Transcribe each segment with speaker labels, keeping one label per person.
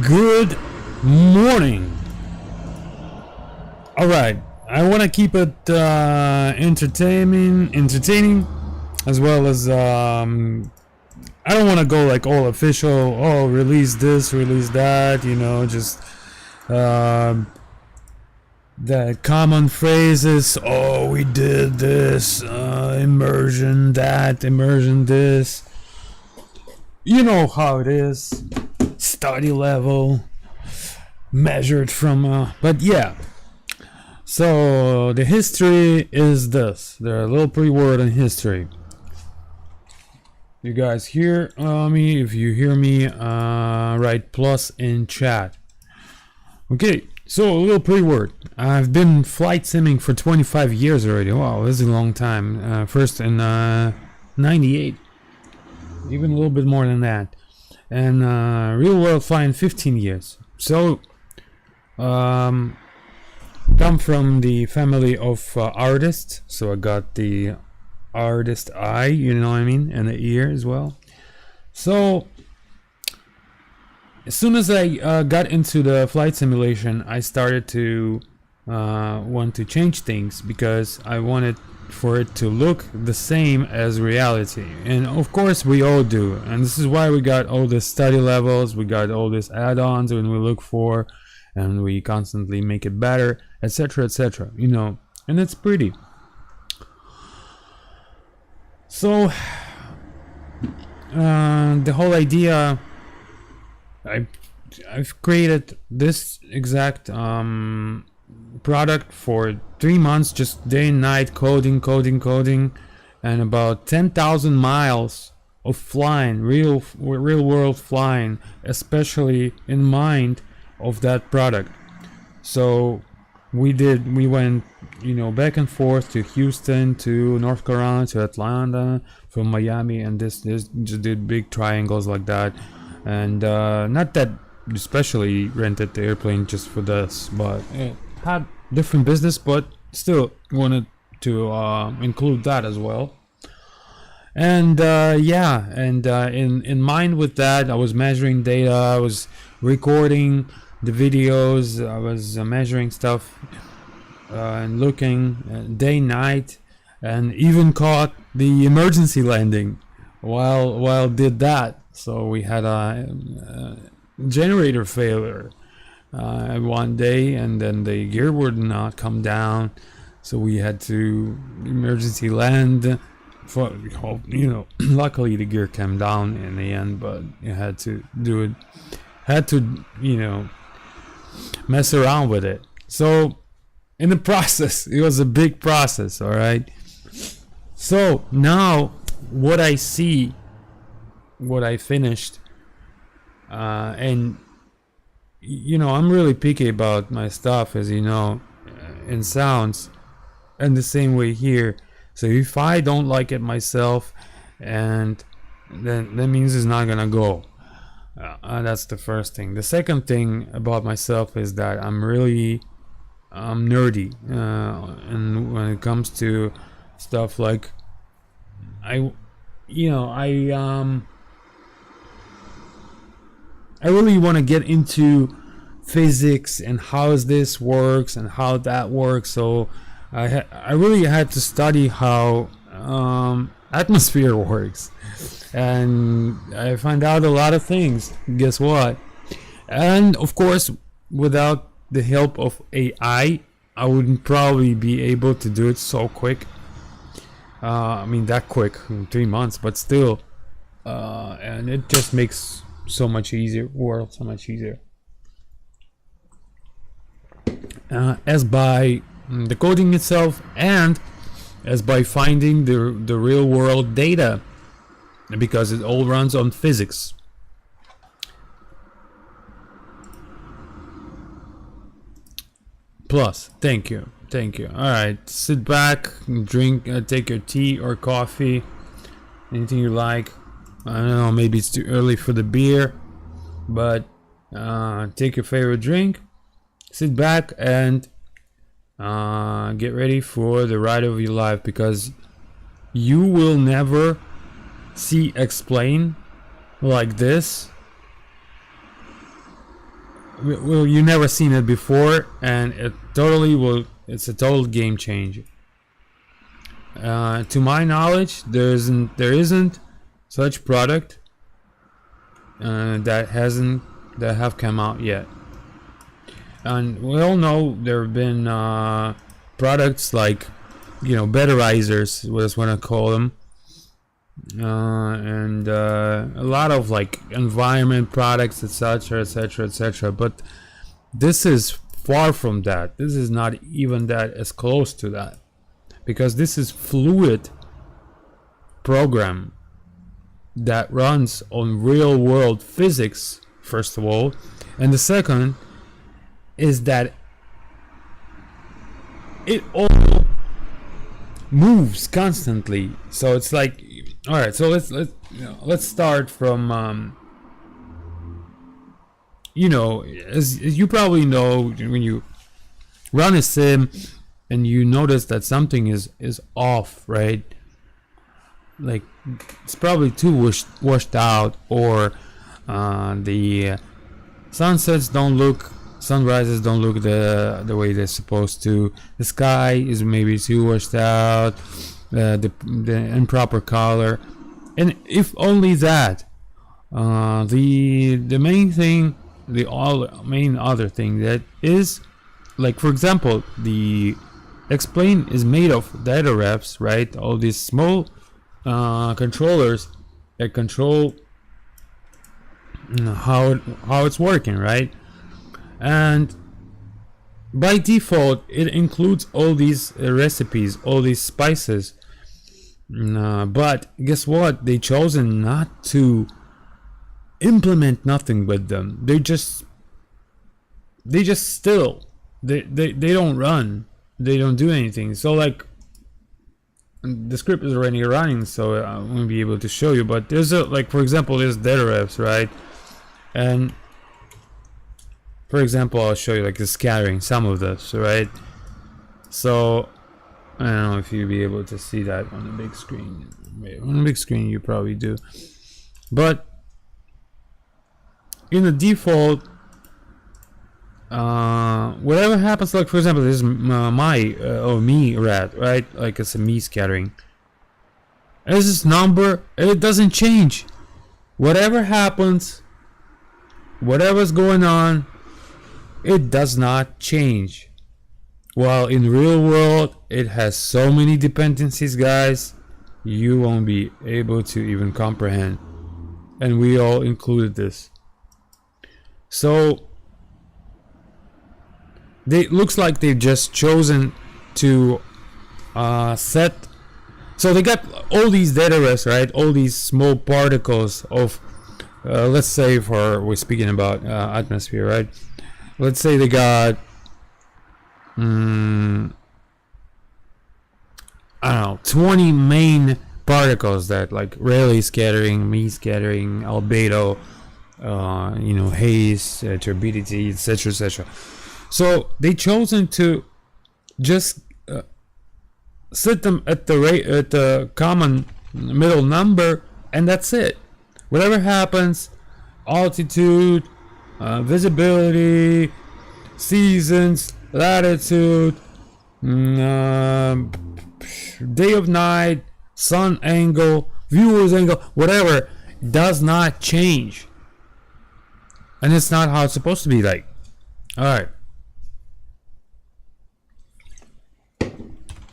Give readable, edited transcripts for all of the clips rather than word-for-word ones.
Speaker 1: Good morning. All right, I want to keep it entertaining, as well as I don't want to go like all official. Oh, release this, release that. Just the common phrases. Oh, we did this. Immersion that. Immersion this. You know how it is. Study level measured from but yeah, so the history is this. There are a little pre-word in history. You guys hear me? If you hear me, write plus in chat. Okay, so a little pre-word. I've been flight simming for 25 years already. Wow, this is a long time. First in 98, even a little bit more than that. And real world flying 15 years. So come from the family of artists, so I got the artist eye, you know what I mean, and the ear as well. So as soon as I got into the flight simulation, I started to want to change things because I wanted for it to look the same as reality, and of course we all do, and this is why we got all the study levels, we got all these add-ons when we look for, and we constantly make it better, etc, etc, and it's pretty. So the whole idea, I've created this exact product for 3 months, just day and night, coding, and about 10,000 miles of flying, real world flying, especially in mind of that product. So we went back and forth to Houston, to North Carolina, to Atlanta, from Miami, and this just did big triangles like that. And not that especially rented the airplane just for this, but it had different business, but still wanted to include that as well. And in mind with that, I was measuring data, I was recording the videos, I was measuring stuff and looking day night, and even caught the emergency landing while did that. So we had a generator failure one day, and then the gear would not come down, so we had to emergency land. For luckily the gear came down in the end, but you had to do it, had to mess around with it. So in the process, it was a big process. All right, so now what I see, what I finished, and I'm really picky about my stuff, as in sounds, and the same way here. So if I don't like it myself, and then that means it's not gonna go. That's the first thing. The second thing about myself is that I'm really nerdy, and when it comes to stuff like I really want to get into physics and how this works and how that works. So I really had to study how atmosphere works, and I found out a lot of things. Guess what? And of course, without the help of AI, I wouldn't probably be able to do it so quick. That quick, in 3 months, but still, and it just makes so much easier, so much easier. As by the coding itself, and as by finding the real world data, because it all runs on physics. Plus, thank you. All right, sit back, drink, take your tea or coffee, anything you like. I don't know, maybe it's too early for the beer, but take your favorite drink, sit back, and get ready for the ride of your life, because you will never see explain like this well, you never seen it before, and it totally will. It's a total game changer. To my knowledge, there isn't such product that have come out yet. And we all know there have been products like, betterizers, what I want to call them, and a lot of like environment products, etc., etc., etc. But this is far from that. This is not even that as close to that, because this is fluid program that runs on real world physics, first of all, and the second is that it all moves constantly. So it's like, all right, so let's start from as you probably know, when you run a sim and you notice that something is off, right? Like it's probably too washed out, or the sunrises don't look the way they're supposed to. The sky is maybe too washed out, the improper color, and if only that, the main thing, main other thing that is, like for example, the X-Plane is made of data refs, right? All these small controllers that control how it's working, right? And by default it includes all these recipes, all these spices, but guess what? They chosen not to implement nothing with them. They just still they don't run, they don't do anything. So like the script is already running, so I won't be able to show you, but there's like for example there's data refs, right? And for example, I'll show you like the scattering, some of this, right? So I don't know if you'll be able to see that on the big screen. On the big screen you probably do, but in the default, whatever happens, like for example this is me rat, right? Like it's a me scattering, there's this number, it doesn't change. Whatever happens, whatever's going on, it does not change. While in real world it has so many dependencies, guys, you won't be able to even comprehend, and we all included this. So they looks like they've just chosen to set, so they got all these data refs, right? All these small particles of let's say, we're speaking about atmosphere, right? Let's say they got I don't know, 20 main particles that like Rayleigh scattering, me scattering, albedo, haze, turbidity, etc., etc. So they chosen to just set them at the common middle number, and that's it. Whatever happens, altitude, visibility, seasons, latitude, day of night, sun angle, viewer's angle, whatever, does not change. And it's not how it's supposed to be like. Alright.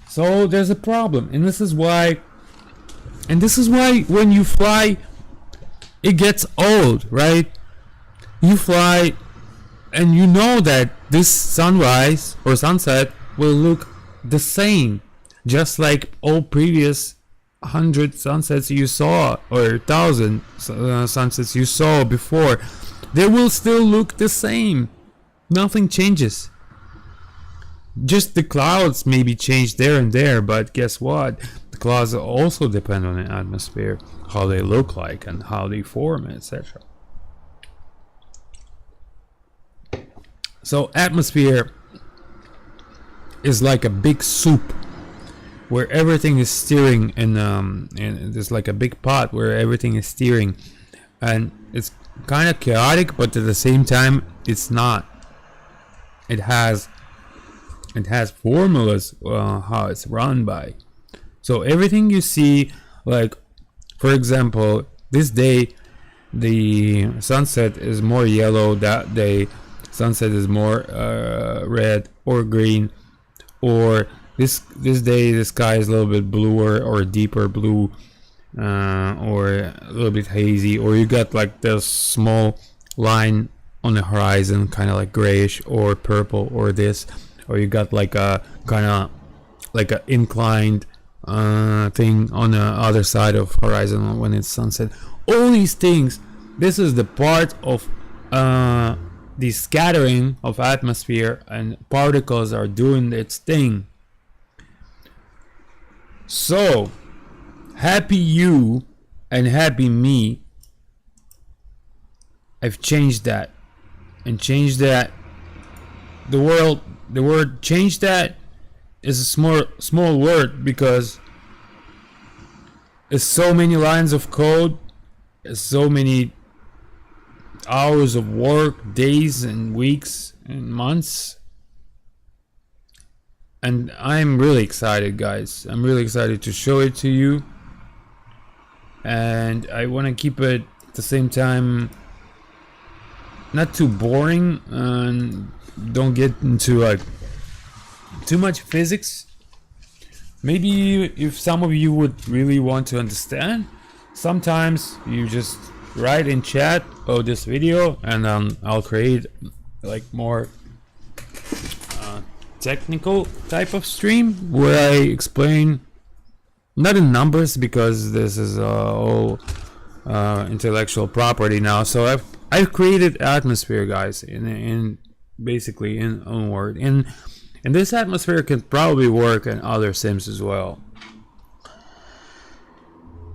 Speaker 1: So there's a problem, and this is why when you fly, it gets old, right? You fly and you know that this sunrise or sunset will look the same, just like all previous 100 sunsets you saw, or 1,000 sunsets you saw before. They will still look the same. Nothing changes. Just the clouds maybe change there and there, but guess what? The clouds also depend on the atmosphere, how they look like and how they form, etc. So atmosphere is like a big soup where everything is steering, and there's like a big pot where everything is steering, and It's kind of chaotic, but at the same time, it's not. It has formulas how it's run by. So everything you see, like for example, this day the sunset is more yellow, that day sunset is more red or green, or this day the sky is a little bit bluer or deeper blue, or a little bit hazy, or you got like this small line on the horizon, kind of like grayish or purple, or this, or you got like a kind of like a inclined thing on the other side of horizon when it's sunset. All these things, this is the part of the scattering of atmosphere, and particles are doing its thing. So happy you and happy me, I've changed that, and changed that. The word change that is a small word, because it's so many lines of code, it's so many hours of work, days and weeks and months. And I'm really excited, guys. I'm really excited to show it to you. And I want to keep it at the same time not too boring, and don't get into like too much physics. Maybe if some of you would really want to understand, sometimes you just write in chat, oh, this video, and I'll create like more technical type of stream where I explain, not in numbers because this is all intellectual property now. So I've created atmosphere, guys, in basically in Unword, and this atmosphere can probably work in other sims as well.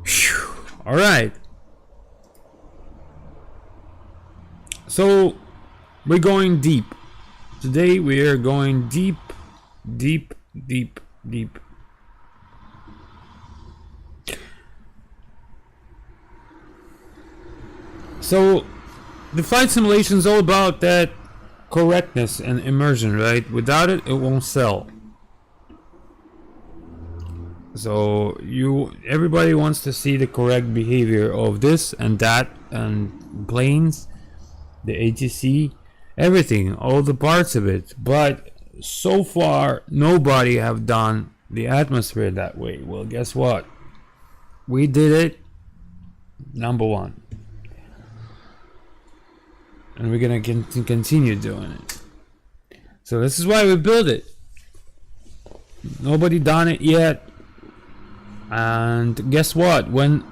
Speaker 1: Whew. All right. So we're going deep. Today we are going deep, deep, deep, deep. So the flight simulation is all about that correctness and immersion, right? Without it, it won't sell. So everybody wants to see the correct behavior of this and that, and planes, the ATC, everything, all the parts of it. But so far nobody have done the atmosphere that way. Well, guess what? We did it, number one, and we're gonna continue doing it. So this is why we built it. Nobody done it yet. And guess what? When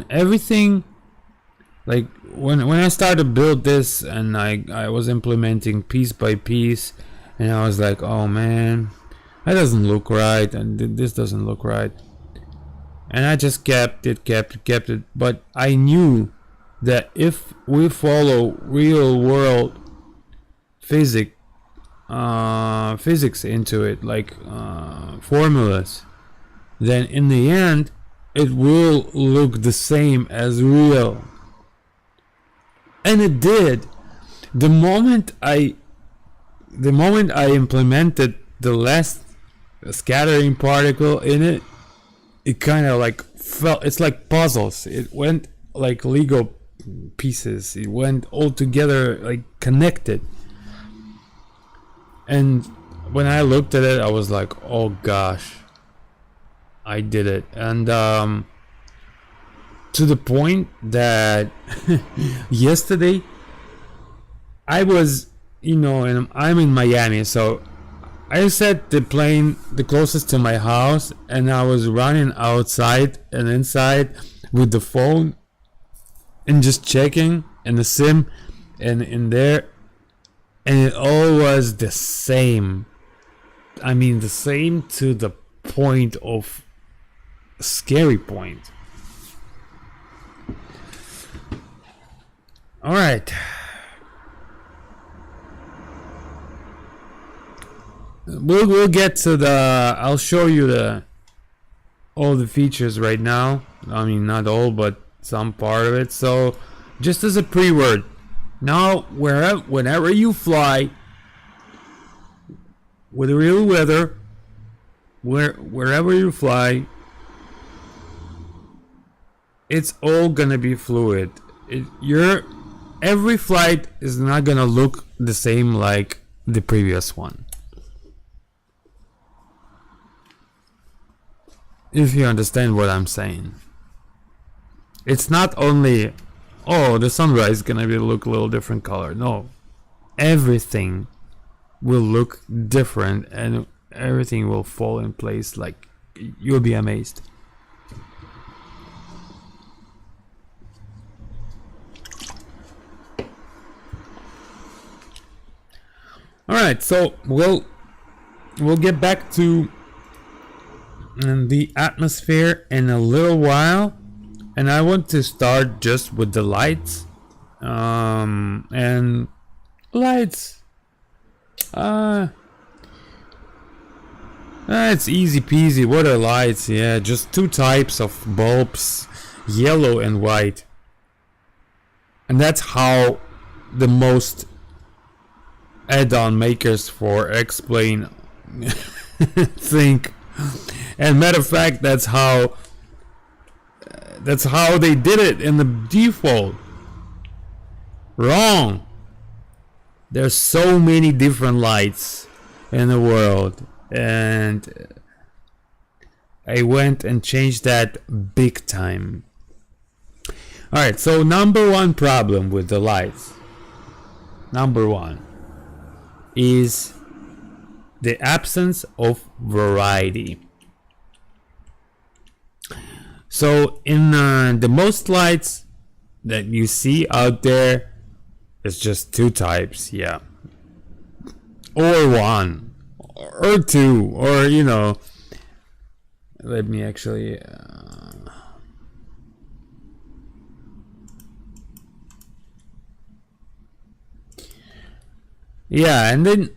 Speaker 1: everything, like when I started to build this, and I was implementing piece by piece, and I was like, oh man, that doesn't look right, and this doesn't look right, and I just kept it. But I knew that if we follow real world physics into it, like formulas, then in the end it will look the same as real. And it did. The moment I implemented the last scattering particle in it, it kind of like felt, it's like puzzles. It went like Lego pieces. It went all together, like connected. And when I looked at it, I was like, oh gosh, I did it. And to the point that yesterday I was, and I'm in Miami, so I set the plane the closest to my house, and I was running outside and inside with the phone and just checking and the sim and in there, and it all was the same. I mean, the same to the point of scary point. All right. We'll get to I'll show you all the features right now. I mean, not all, but some part of it. So just as a pre-word. Now, whenever you fly with real weather, wherever you fly, it's all gonna be fluid. Every flight is not gonna look the same like the previous one. If you understand what I'm saying. It's not only, oh, the sunrise is gonna look a little different color. No, everything will look different and everything will fall in place. Like, you'll be amazed. All right, so we'll get back to the atmosphere in a little while, and I want to start just with the lights. And lights, it's easy peasy. What are lights? Yeah, just two types of bulbs, yellow and white, and that's how the most add-on makers for X-Plane think. And matter of fact, that's how they did it in the default. Wrong. There's so many different lights in the world, and I went and changed that big time. Alright, so number one problem with the lights, number one, is the absence of variety. So in the most lights that you see out there, it's just two types, yeah, or one, or two, or let me actually yeah, and then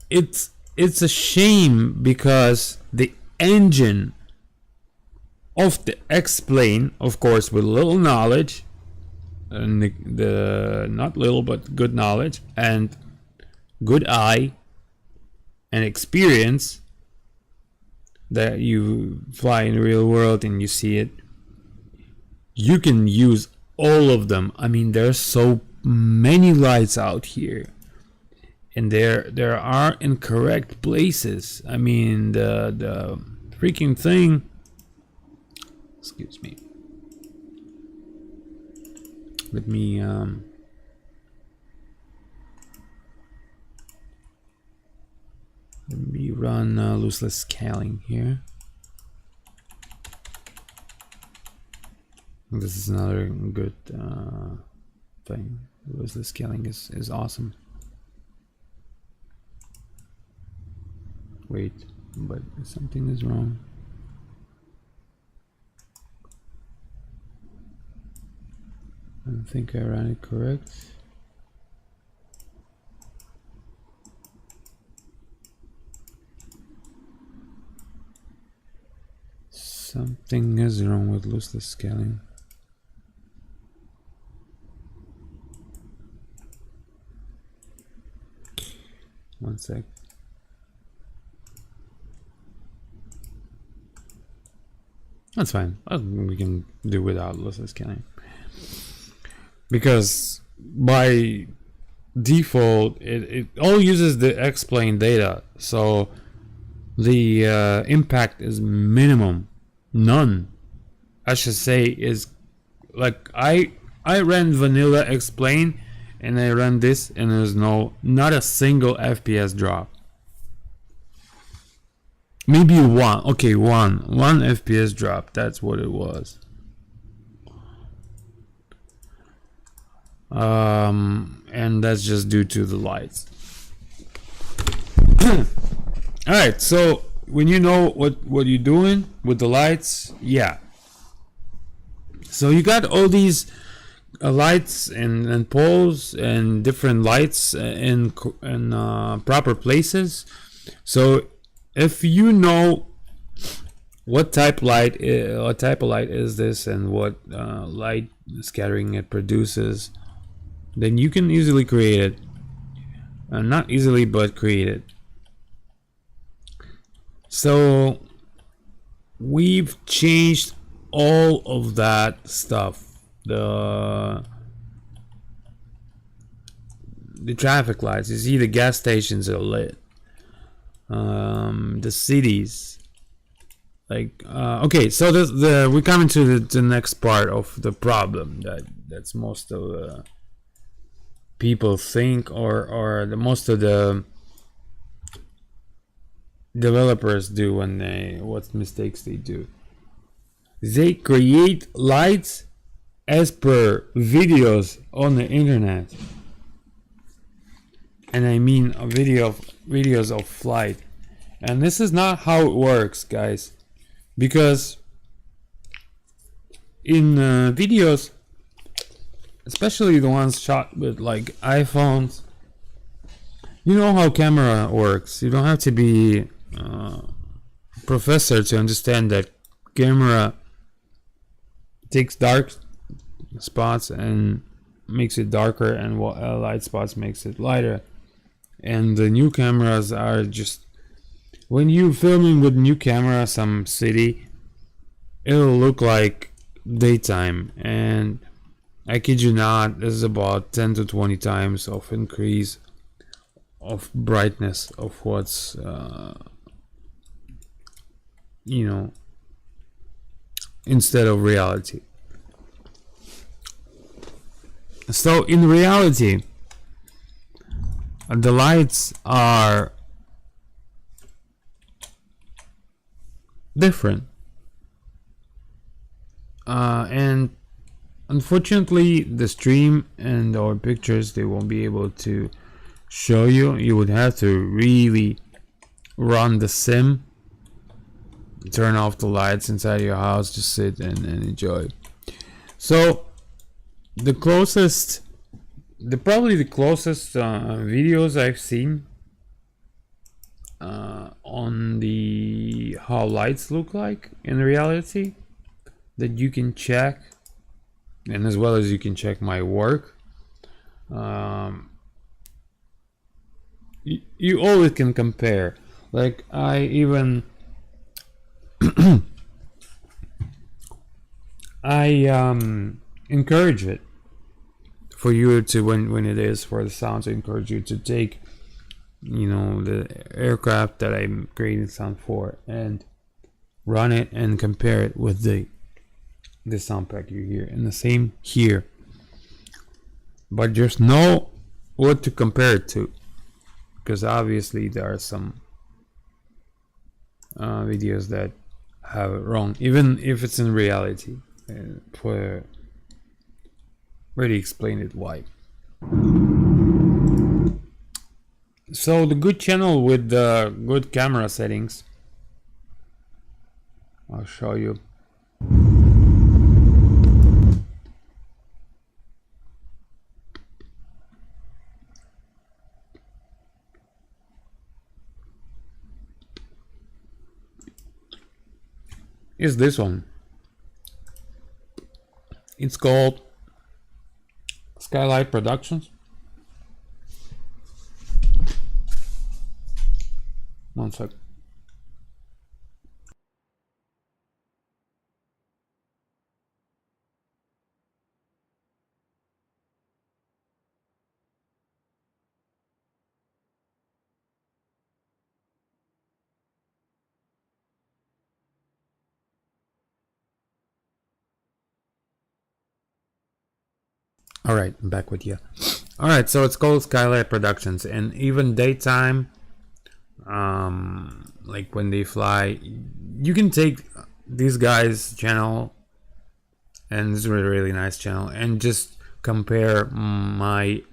Speaker 1: it's a shame because the engine of the X-Plane, of course, with little knowledge, and the not little but good knowledge and good eye and experience, that you fly in the real world and you see it, you can use all of them. I mean, there's so many lights out here. And there are incorrect places. I mean, the freaking thing. Excuse me. Let me run lossless scaling here. This is another good thing. Lossless scaling is awesome. Wait, but something is wrong. I don't think I ran it correct. Something is wrong with lossless scaling. One sec. That's fine. We can do without lossless scaling, because by default it all uses the X-Plane data, so the impact is minimum, none. I should say is like I ran vanilla X-Plane and I ran this and there's not a single FPS drop. Maybe one. Okay, one FPS drop. That's what it was. And that's just due to the lights. All right. So when you know what you're doing with the lights, yeah. So you got all these lights and poles and different lights in proper places. So if you know what type what type of light is this, and what light scattering it produces, then you can easily create it. Not easily, but create it. So we've changed all of that stuff. The traffic lights, you see the gas stations are lit. The cities, like okay, so we're coming to the next part of the problem that's most of the people think, or the most of the developers do when what mistakes they do. They create lights as per videos on the internet, and I mean videos of flight. And this is not how it works, guys, because in videos, especially the ones shot with like iPhones, you know how camera works. You don't have to be a professor to understand that camera takes dark spots and makes it darker, and light spots makes it lighter. And the new cameras are just, when you're filming with new camera some city, it'll look like daytime, and I kid you not, this is about 10 to 20 times of increase of brightness of what's you know, instead of reality. So in reality, the lights are different, and unfortunately the stream and our pictures, they won't be able to show you. You would have to really run the sim, turn off the lights inside your house, just sit and enjoy. So the closest, probably the closest videos I've seen on the how lights look like in reality that you can check, and as well as you can check my work, you always can compare. Like I even I encourage it for you to, when it is for the sound, to encourage you to take, you know, the aircraft that I'm creating sound for and run it and compare it with the sound pack you hear, and the same here. But just know what to compare it to, because obviously there are some videos that have it wrong, even if it's in reality. For already explained it why. So the good channel with the good camera settings, I'll show you. Is this one. It's called Skylight Productions. One sec. All right, I'm back with you. All right, so it's called Skylight Productions, and even daytime, like when they fly, you can take these guys' channel, and it's a really, really nice channel, and just compare the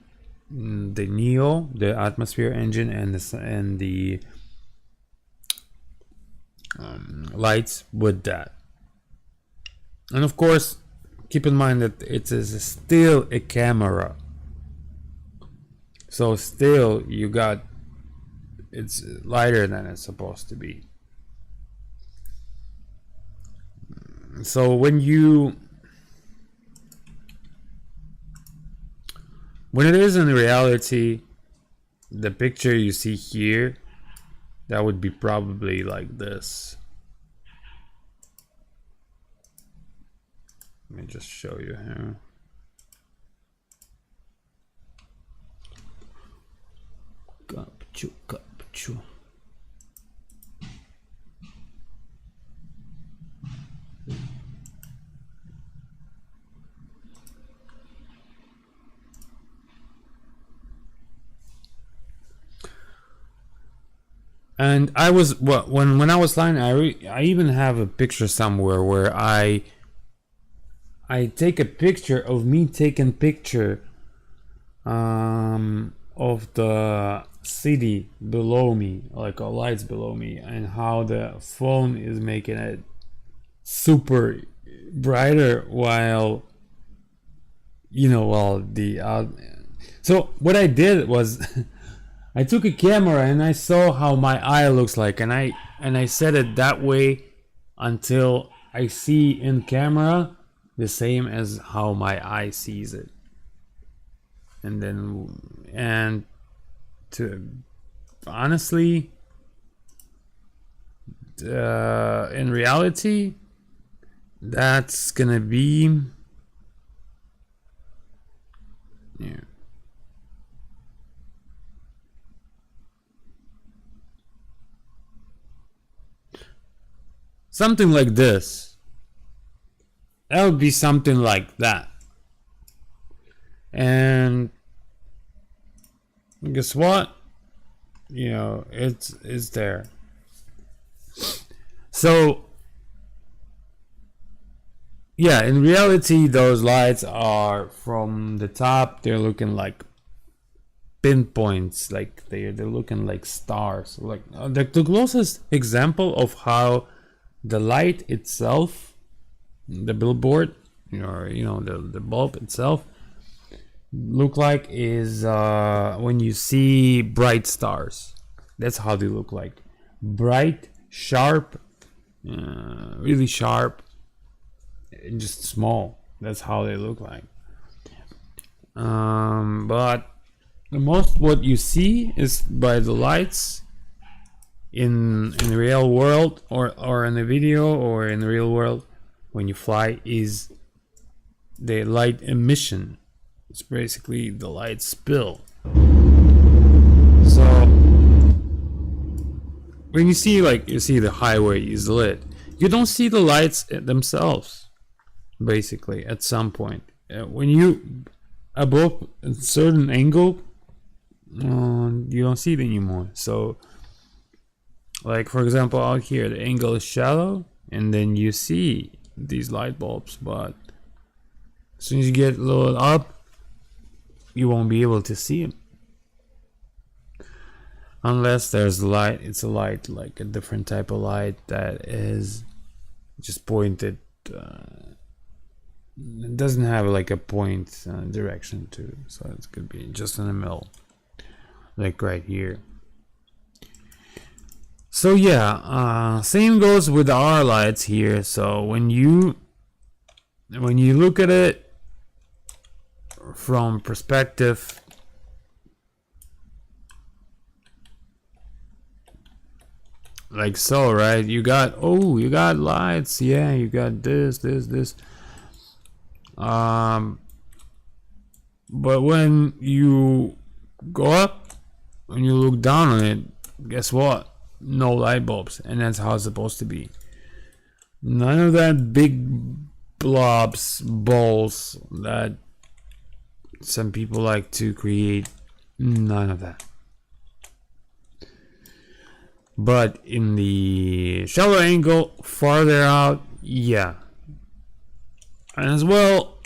Speaker 1: Neo, the atmosphere engine, and the lights with that. And of course, keep in mind that it is still a camera, so still you got, it's lighter than it's supposed to be. So when it is in reality, the picture you see here, that would be probably like this. Let me just show you here. Capture. And I was when I was flying, I even have a picture somewhere where I take a picture of me taking picture of the city below me, like lights below me, and how the phone is making it super brighter while so what I did was I took a camera and I saw how my eye looks like, and I set it that way until I see in camera the same as how my eye sees it. And to honestly, in reality, that's gonna be something like this. That would be something like that. And guess what? It's there. So yeah, in reality, those lights are from the top. They're looking like pinpoints, like they're looking like stars. Like the closest example of how the light itself, the billboard, the bulb itself, look like is when you see bright stars. That's how they look like. Bright, sharp, really sharp, and just small. That's how they look like. But the most what you see is by the lights in the real world, or in the video, or in the real world when you fly, is the light emission. It's basically the light spill. So when you see the highway is lit, you don't see the lights themselves. Basically, at some point, when you above a certain angle, you don't see it anymore. So, like for example, out here, the angle is shallow, and then you see these light bulbs. But as soon as you get a little up, you won't be able to see them, unless there's light. It's a light, like a different type of light that is just pointed. It doesn't have like a point direction to, so it could be just in the middle, like right here. So yeah, same goes with our lights here. So when you look at it from perspective, like so, right? You got lights, yeah, you got this. But when you go up, when you look down on it, guess what? No light bulbs, and that's how it's supposed to be. None of that big balls that some people like to create. None of that. But in the shallow angle, farther out, yeah. And as well,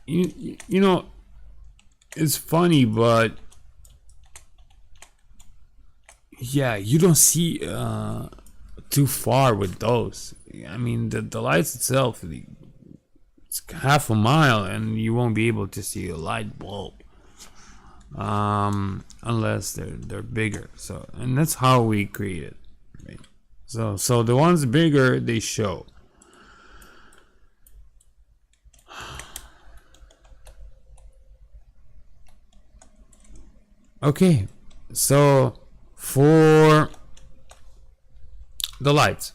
Speaker 1: you know, it's funny, but yeah, you don't see too far with those. I mean, the lights itself, it's half a mile, and you won't be able to see a light bulb unless they're bigger. So, and that's how we create it. Right? So the ones bigger, they show. Okay, so for the lights,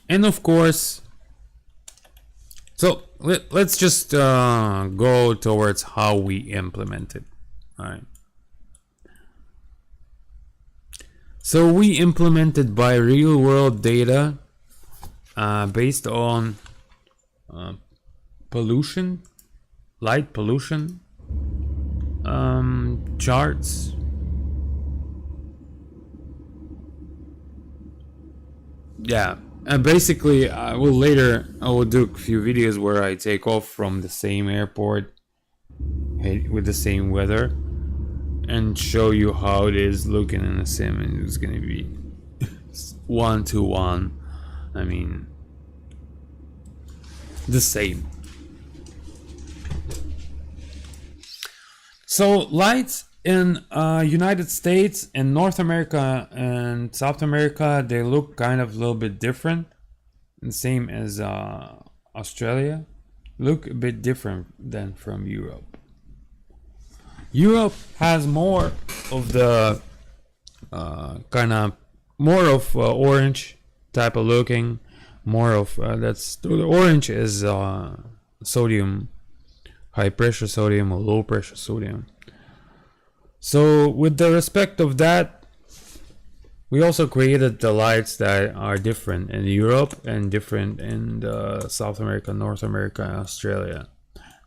Speaker 1: and of course, so let's just go towards how we implement it. All right. So we implemented by real world data based on pollution, light pollution charts. Yeah, and basically I will do a few videos where I take off from the same airport with the same weather and show you how it is looking in the sim, and it's gonna be 1-to-1. I mean, the same. So lights in United States and North America and South America, they look kind of a little bit different, and same as Australia, look a bit different than from Europe. Europe has more of the kind of more of orange type of looking, more of that's the orange is sodium, high pressure sodium or low pressure sodium. So with the respect of that, we also created the lights that are different in Europe and different in South America, North America, and Australia.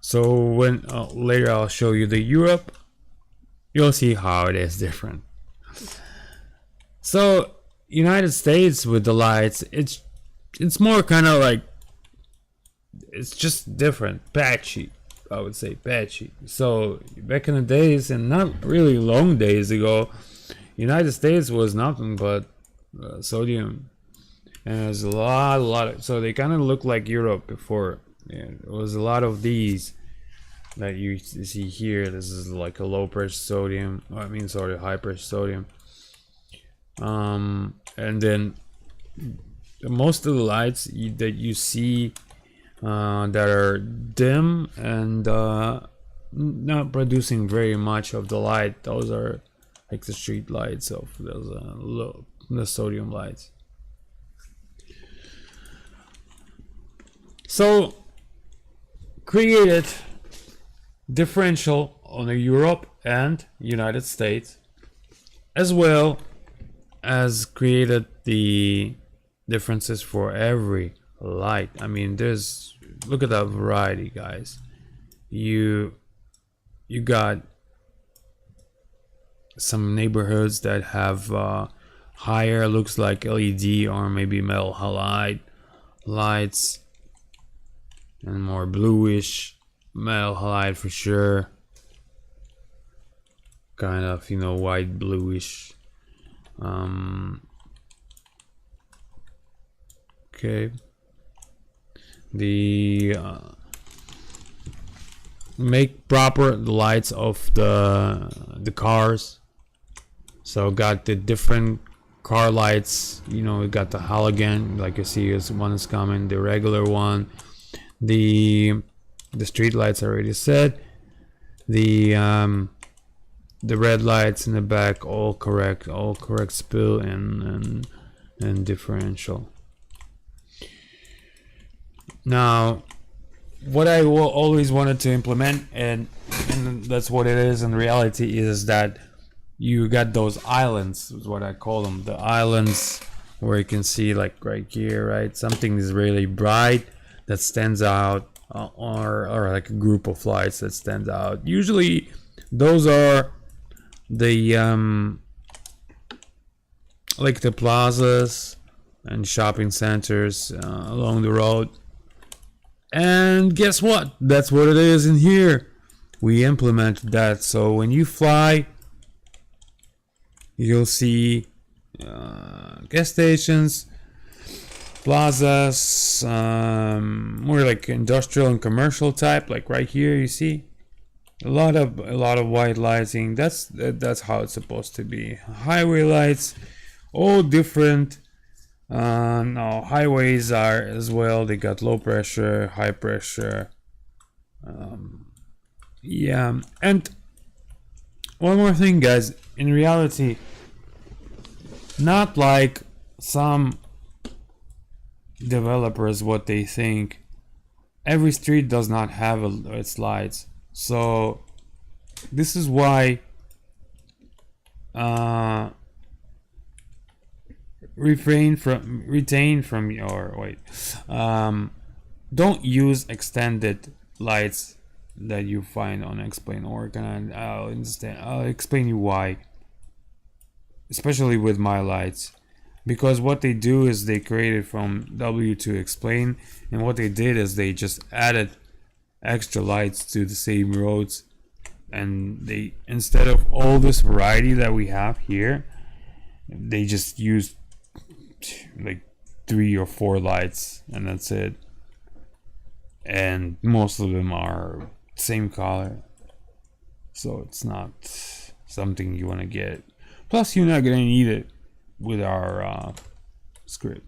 Speaker 1: So when later I'll show you the Europe, you'll see how it is different. So United States with the lights, it's more kind of like, it's just different, patchy. I would say patchy. So back in the days, and not really long days ago, United States was nothing but sodium, and there's a lot of, so they kind of look like Europe before. Yeah, there was a lot of these that you see here. This is like a low pressure sodium, high pressure sodium. And then most of the lights that you see that are dim and not producing very much of the light, those are like the street lights of the sodium lights. So created differential on the Europe and United States, as well as created the differences for every light. I mean, look at that variety, guys. You got some neighborhoods that have higher, looks like LED or maybe metal halide lights, and more bluish metal halide for sure, kind of, white bluish. Okay, the make proper the lights of the cars. So got the different car lights, we got the halogen, like you see is one is coming, the regular one, the street lights I already said, the red lights in the back, all correct spill and differential. Now, what I always wanted to implement, and that's what it is in reality, is that you got those islands, is what I call them, the islands where you can see, like right here, right, something is really bright that stands out, or like a group of lights that stands out. Usually those are the like the plazas and shopping centers along the road. And guess what? That's what it is in here. We implemented that. So when you fly, you'll see gas stations, plazas, more like industrial and commercial type. Like right here, you see a lot of white lighting. That's how it's supposed to be. Highway lights, all different No, highways are as well. They got low pressure, high pressure. Yeah, and one more thing, guys. In reality, not like some developers what they think. Every street does not have its lights, so this is why retain from your don't use extended lights that you find on Explain Oregon, and I'll explain you why, especially with my lights, because what they do is they created from W2 Explain, and what they did is they just added extra lights to the same roads, and they, instead of all this variety that we have here, they just used like 3 or 4 lights, and that's it. And most of them are same color, so it's not something you want to get. Plus, you're not gonna need it with our script.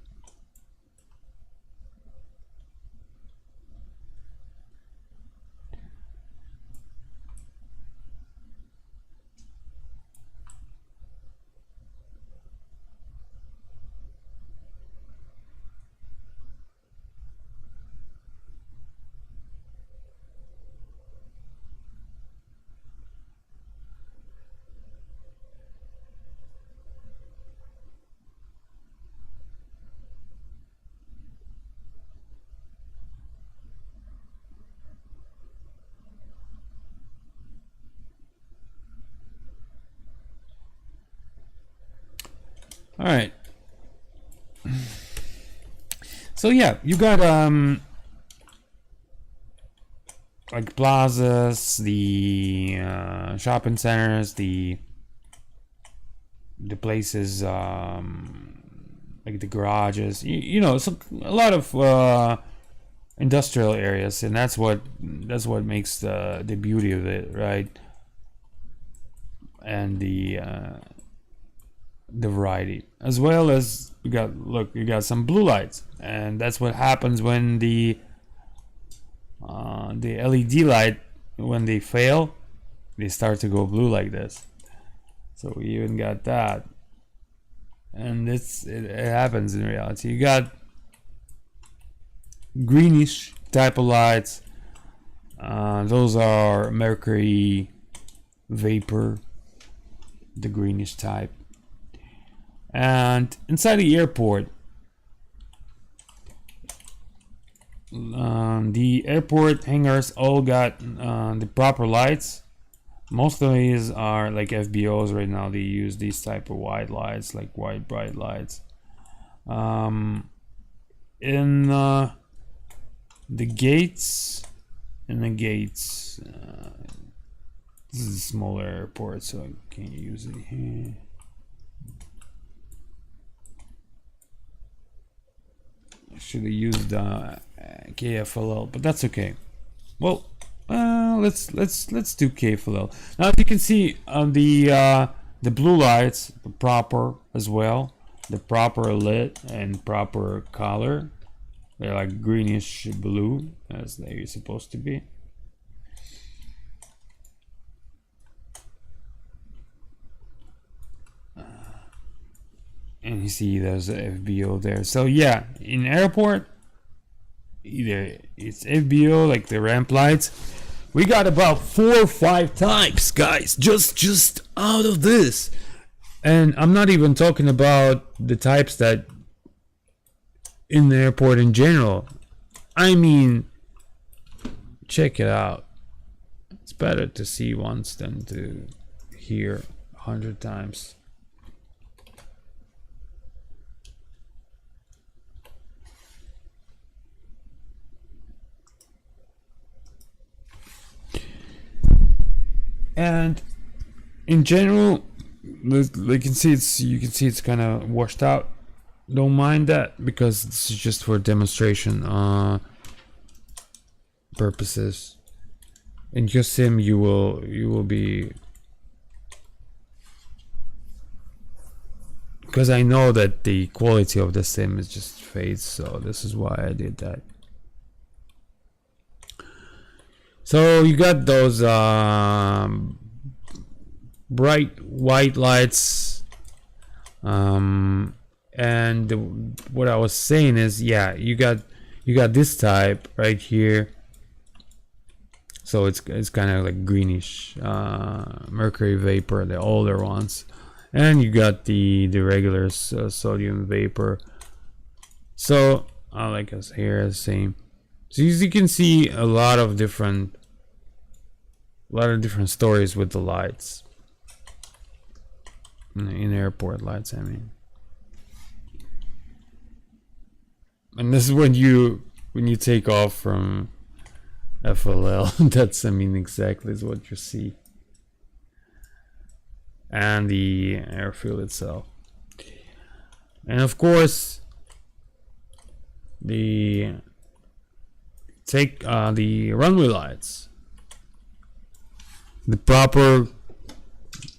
Speaker 1: All right. So yeah, you got like plazas, the shopping centers, the places like the garages. You know, so a lot of industrial areas, and that's what makes the beauty of it, right? And the variety, as well as you got some blue lights, and that's what happens when the LED light, when they fail, they start to go blue like this. So we even got that, and it happens in reality. You got greenish type of lights. Those are mercury vapor, the greenish type. And inside the airport, the airport hangars all got the proper lights. Most of these are like FBOs right now. They use these type of white lights, like white bright lights. In the gates, this is a smaller airport, so I can't use it here. I should have used KFLL, but that's okay. Well, let's do KFLL. Now, if you can see on the blue lights, the proper as well, the proper lit and proper color. They're like greenish blue, as they're supposed to be. And you see there's a FBO there. So yeah, in airport, either it's FBO like the ramp lights. We got about 4 or 5 types, guys, just out of this. And I'm not even talking about the types that in the airport in general. I mean, check it out. It's better to see once than to hear 100 times. And in general, you can see it's kind of washed out. Don't mind that, because this is just for demonstration purposes. In your sim, you will be because I know that the quality of the sim is just fades, so this is why I did that. So you got those bright white lights, and what I was saying is, yeah, you got this type right here. So it's kind of like greenish mercury vapor, the older ones, and you got the regular sodium vapor. So like us here, the same. So as you can see, a lot of different stories with the lights in airport lights, I mean. And this is when you take off from FLL. That's, I mean, exactly is what you see. And the airfield itself, and of course the runway lights, the proper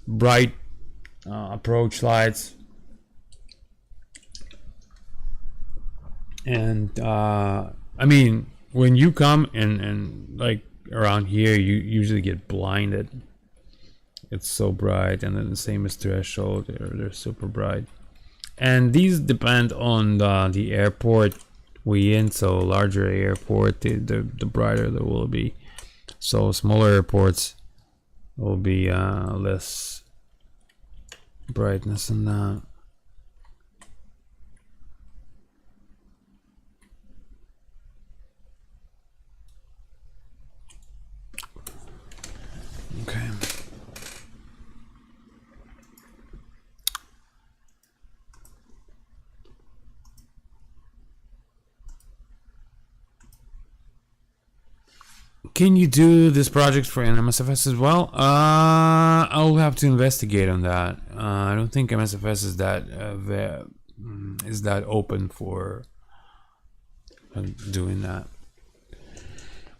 Speaker 1: bright approach lights, and I mean, when you come and like around here, you usually get blinded. It's so bright, and then the same as threshold, they're super bright. And these depend on the airport we in. So larger airport, the brighter they will be. So smaller airports will be less brightness than that. Okay. Can you do this project for MSFS as well? I'll have to investigate on that. I don't think MSFS is that open for doing that.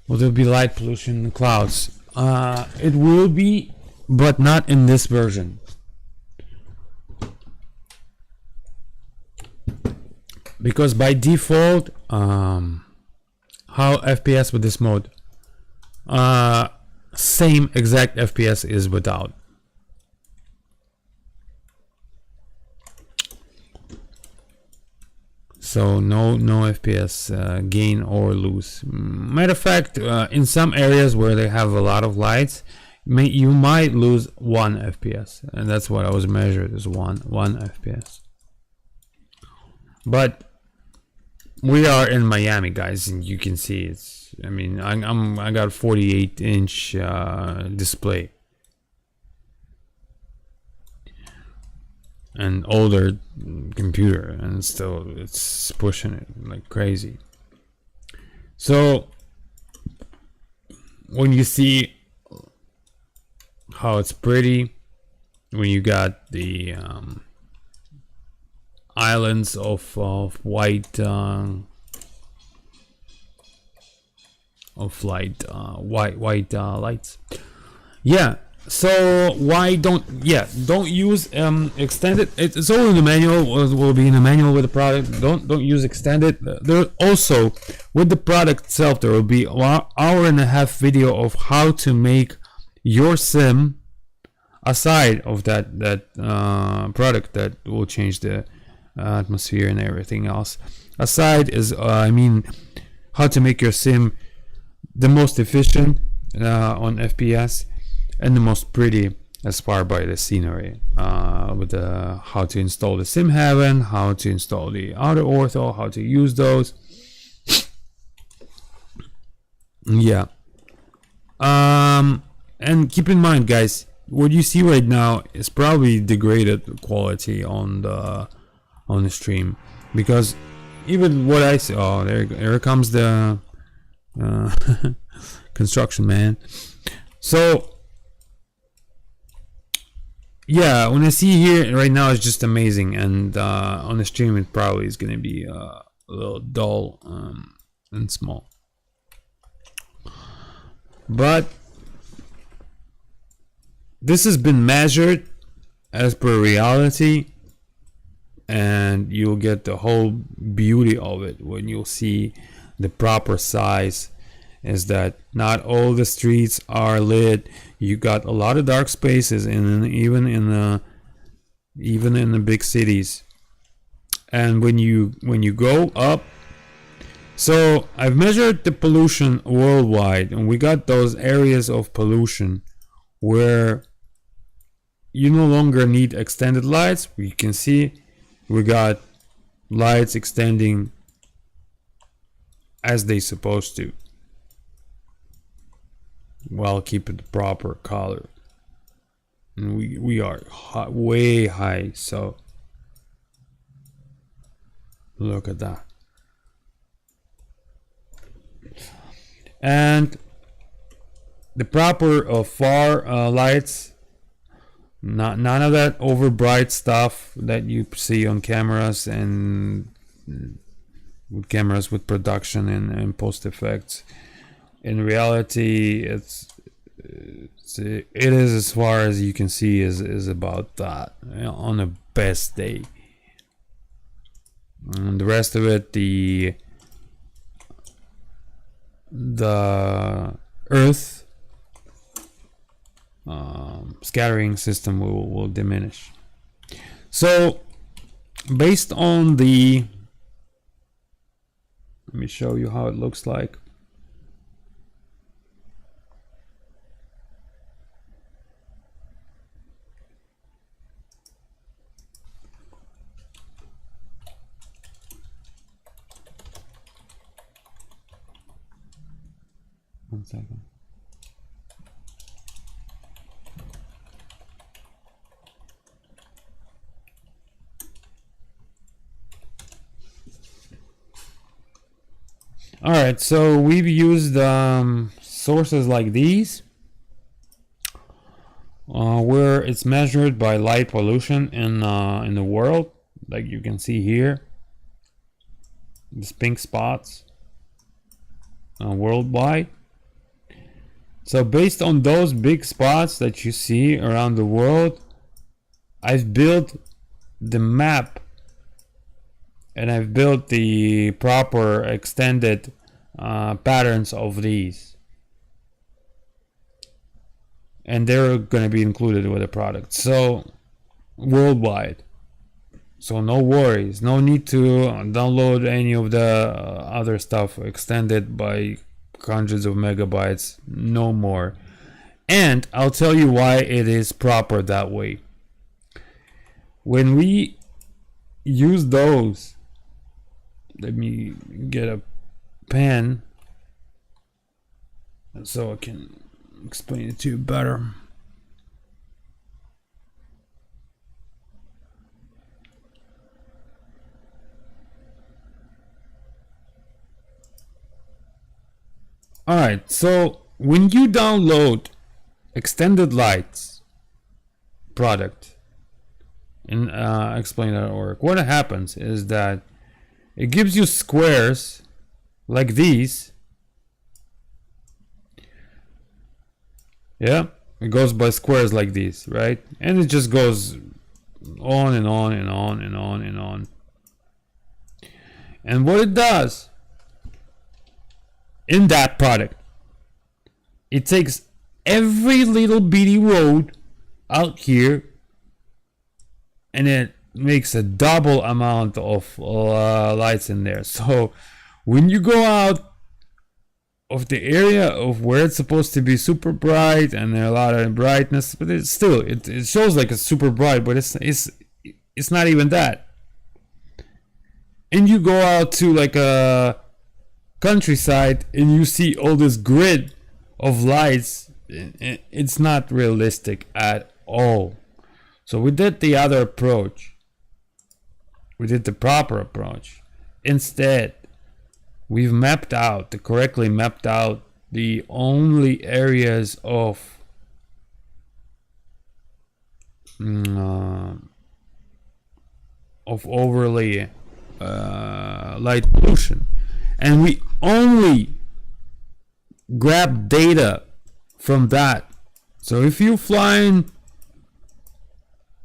Speaker 1: Will there be light pollution in the clouds? It will be, but not in this version. Because by default, how FPS with this mode? Same exact FPS is without. So no FPS gain or lose. Matter of fact, in some areas where they have a lot of lights, you might lose 1 FPS, and that's what I was measured as one FPS. But we are in Miami, guys, and you can see it's. I mean, I got 48-inch display and older computer, and still it's pushing it like crazy. So when you see how it's pretty, when you got the islands of white white lights, yeah. So why don't use extended? It's all in the manual. Will be in the manual with the product. Don't use extended. There also with the product itself, there will be an hour-and-a-half video of how to make your sim aside of that product that will change the atmosphere and everything else. Aside is I mean, how to make your sim the most efficient on FPS and the most pretty as far by the scenery, with how to install the SimHeaven, how to install the AutoOrtho, how to use those. Yeah. And keep in mind, guys, what you see right now is probably degraded quality on the stream, because even what I see, oh, there comes the construction man. So yeah, when I see here right now, it's just amazing, and on the stream it probably is gonna be a little dull and small, but this has been measured as per reality, and you'll get the whole beauty of it when you'll see the proper size. Is that not all the streets are lit? You got a lot of dark spaces even in the big cities. And when you go up, so I've measured the pollution worldwide, and we got those areas of pollution where you no longer need extended lights. You can see we got lights extending as they supposed to, while keeping the proper color. And we are way high, so look at that. And the proper far lights, none of that over bright stuff that you see on cameras and with cameras with production and post effects. In reality, it is as far as you can see is about that, you know, on the best day. And the rest of it, the Earth scattering system will diminish. So based on the, let me show you how it looks like. One second. All right, so we've used sources like these, where it's measured by light pollution in the world, like you can see here, these pink spots worldwide. So based on those big spots that you see around the world, I've built the map, and I've built the proper extended patterns of these, and they're going to be included with the product, so worldwide. So no worries, no need to download any of the other stuff extended by hundreds of megabytes, no more. And I'll tell you why it is proper that way. When we use those, let me get a pen so I can explain it to you better. Alright, so when you download Extended Lights product in explain.org, what happens is that it gives you squares like these. Yeah, it goes by squares like these, right? And it just goes on and on and on and on and on. And what it does in that product, it takes every little bitty road out here and it makes a double amount of lights in there. So when you go out of the area of where it's supposed to be super bright and there are a lot of brightness, but it's still, it shows like it's super bright, but it's not even that. And you go out to like a countryside and you see all this grid of lights. It's not realistic at all. So we did the other approach. We did the proper approach. Instead, we've correctly mapped out the only areas of overly light pollution, and we only grab data from that. So if you're flying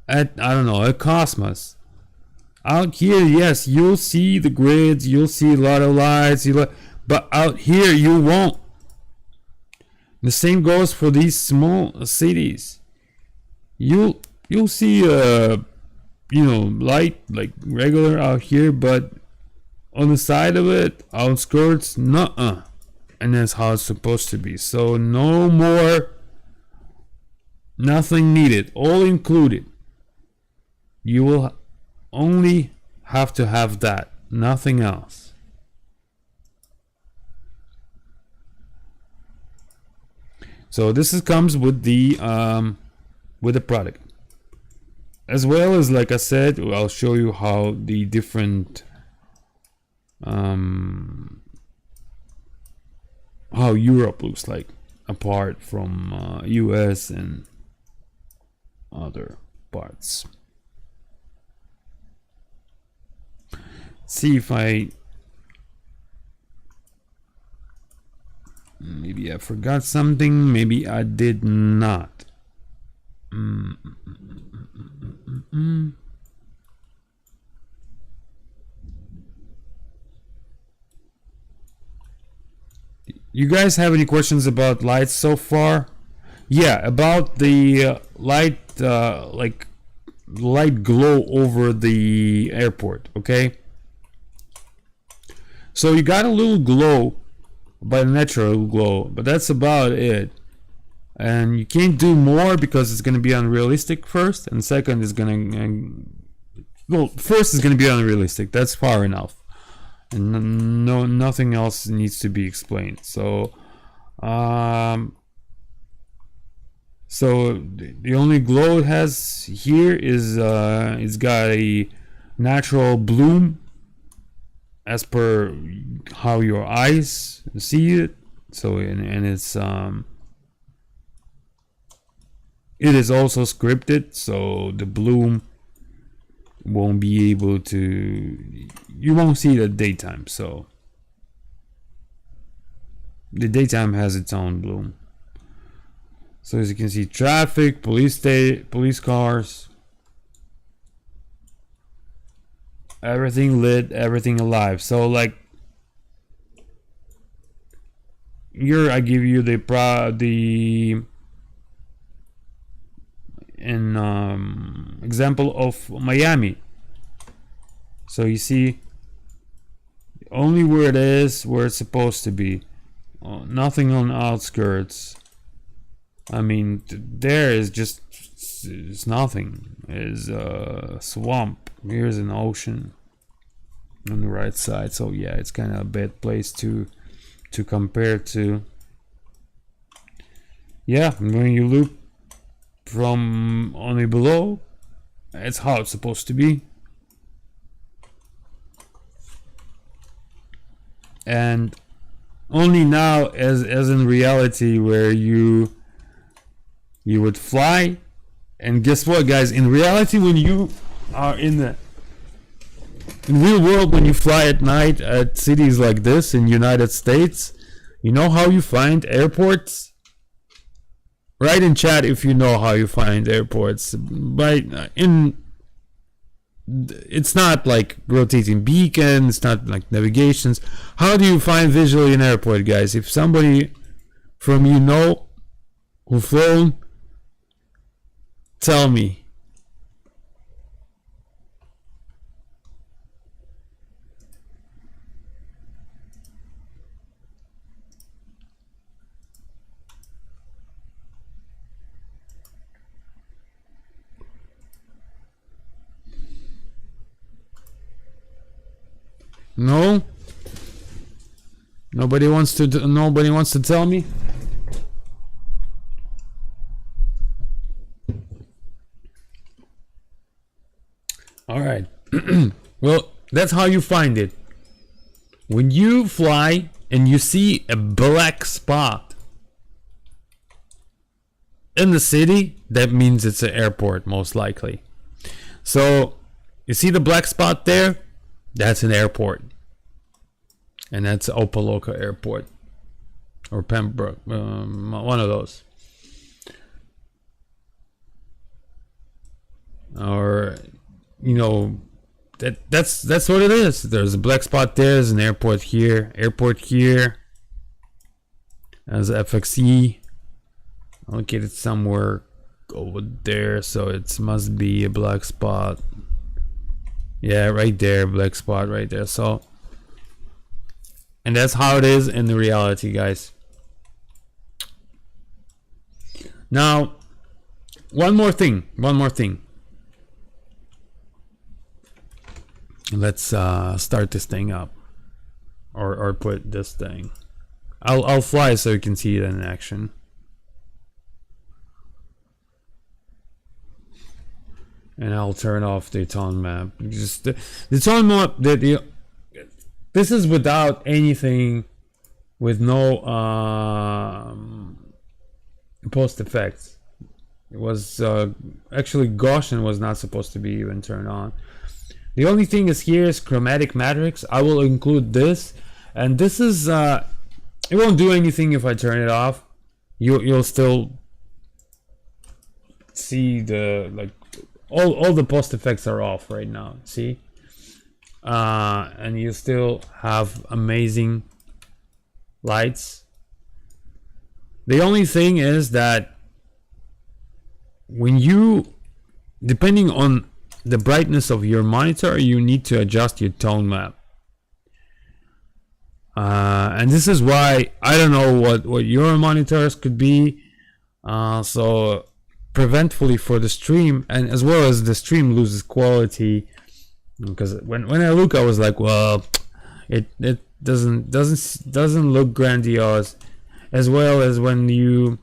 Speaker 1: at, I don't know, at Cosmos, Out here, yes, you'll see the grids, you'll see a lot of lights, but out here you won't. The same goes for these small cities. You'll see light like regular out here, but on the side of it, outskirts, nuh-uh. And that's how it's supposed to be. So no more, nothing needed, all included. You will only have to have that, nothing else. So this comes with the product, as well as, like I said, I'll show you how the different how Europe looks like apart from US and other parts. See if maybe I forgot something, maybe I did not. You guys have any questions about lights so far? Yeah, about the light, like light glow over the airport, okay? So you got a little glow, but a natural glow, but that's about it. And you can't do more because it's going to be unrealistic first, and second is going to, well, first is going to be unrealistic. That's far enough, and nothing else needs to be explained. So, the only glow it has here is it's got a natural bloom, as per how your eyes see it. So and it's it is also scripted, so the bloom won't be able to, you won't see it at daytime. So the daytime has its own bloom. So as you can see, traffic, police cars, everything lit, everything alive. So like here I give you the example of Miami. So you see only where it is, where it's supposed to be, nothing on the outskirts. I mean, there is just, it's nothing. It's a swamp. Here's an ocean on the right side. So yeah, it's kind of a bad place to compare to. Yeah, when you look from only below, it's how it's supposed to be. And only now, as in reality, where you would fly, and guess what, guys? In reality, when you are in real world, when you fly at night at cities like this in United States, you know how you find airports? Write in chat if you know how you find airports. It's not like rotating beacons, it's not like navigations. How do you find visually an airport, guys? If somebody from who flown, tell me. No? Nobody wants to tell me? All right. Well, that's how you find it. When you fly and you see a black spot in the city, that means it's an airport, most likely. So, you see the black spot there? That's an airport. And that's Opa-locka Airport. Or Pembroke. One of those. Or, that's what it is. There's a black spot there. There's an airport here. As FXE located somewhere over there, so it must be a black spot. Yeah, right there, black spot right there. So, and that's how it is in the reality, guys. Now, one more thing. Let's start this thing up, or put this thing. I'll fly so you can see it in action. And I'll turn off the tone map. Just the tone map. This is without anything, with no post effects. It was actually Gaussian was not supposed to be even turned on. The only thing is here is chromatic matrix. I will include this, and this is it won't do anything if I turn it off. You'll still see the like all the post effects are off right now. See, and you still have amazing lights. The only thing is that when you, depending on the brightness of your monitor, you need to adjust your tone map. And this is why I don't know what your monitors could be. So preventfully for the stream, and as well as the stream loses quality, because when I look, I was like, well, it doesn't look grandiose, as well as when you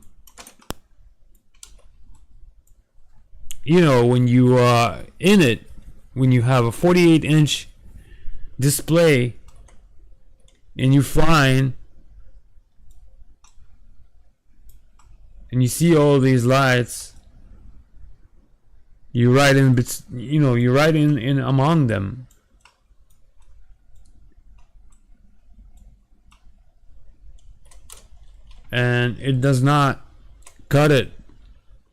Speaker 1: know, when you are in it, when you have a 48-inch display and you're flying and you see all these lights, you ride in bits, you know, you ride in among them. And it does not cut it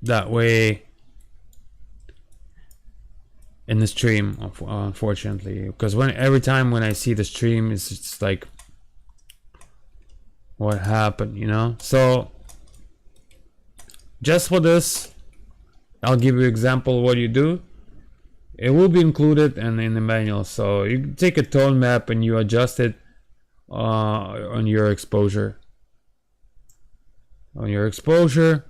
Speaker 1: that way in the stream, unfortunately, because every time when I see the stream, it's just like, what happened, you know? So just for this, I'll give you an example of what you do. It will be included in the manual. So you take a tone map and you adjust it on your exposure. On your exposure,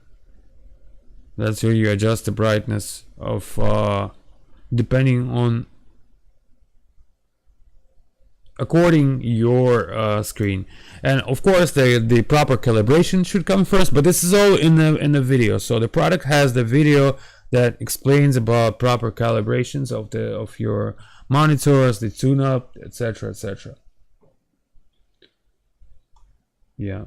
Speaker 1: that's where you adjust the brightness of depending on according your screen. And of course the proper calibration should come first, but this is all in the video. So the product has the video that explains about proper calibrations of your monitors, the tune-up, etc., etc. Yeah.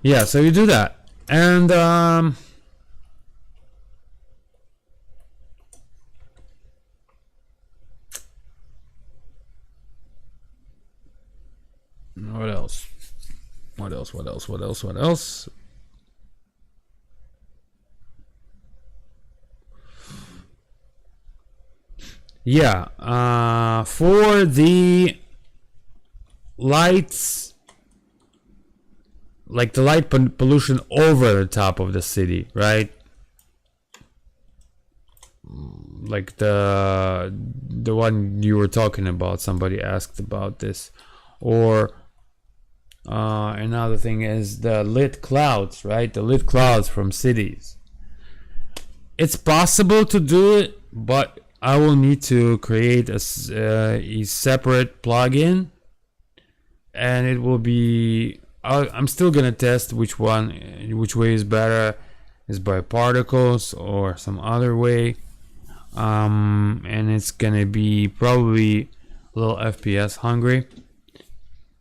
Speaker 1: Yeah, so you do that, and what else? Yeah, for the lights, like the light pollution over the top of the city, right? Like the one you were talking about, somebody asked about this. Or another thing is the lit clouds, right? The lit clouds from cities. It's possible to do it, but I will need to create a separate plugin, and it will be, I'm still gonna test which way is better, is by particles or some other way, and it's gonna be probably a little FPS hungry.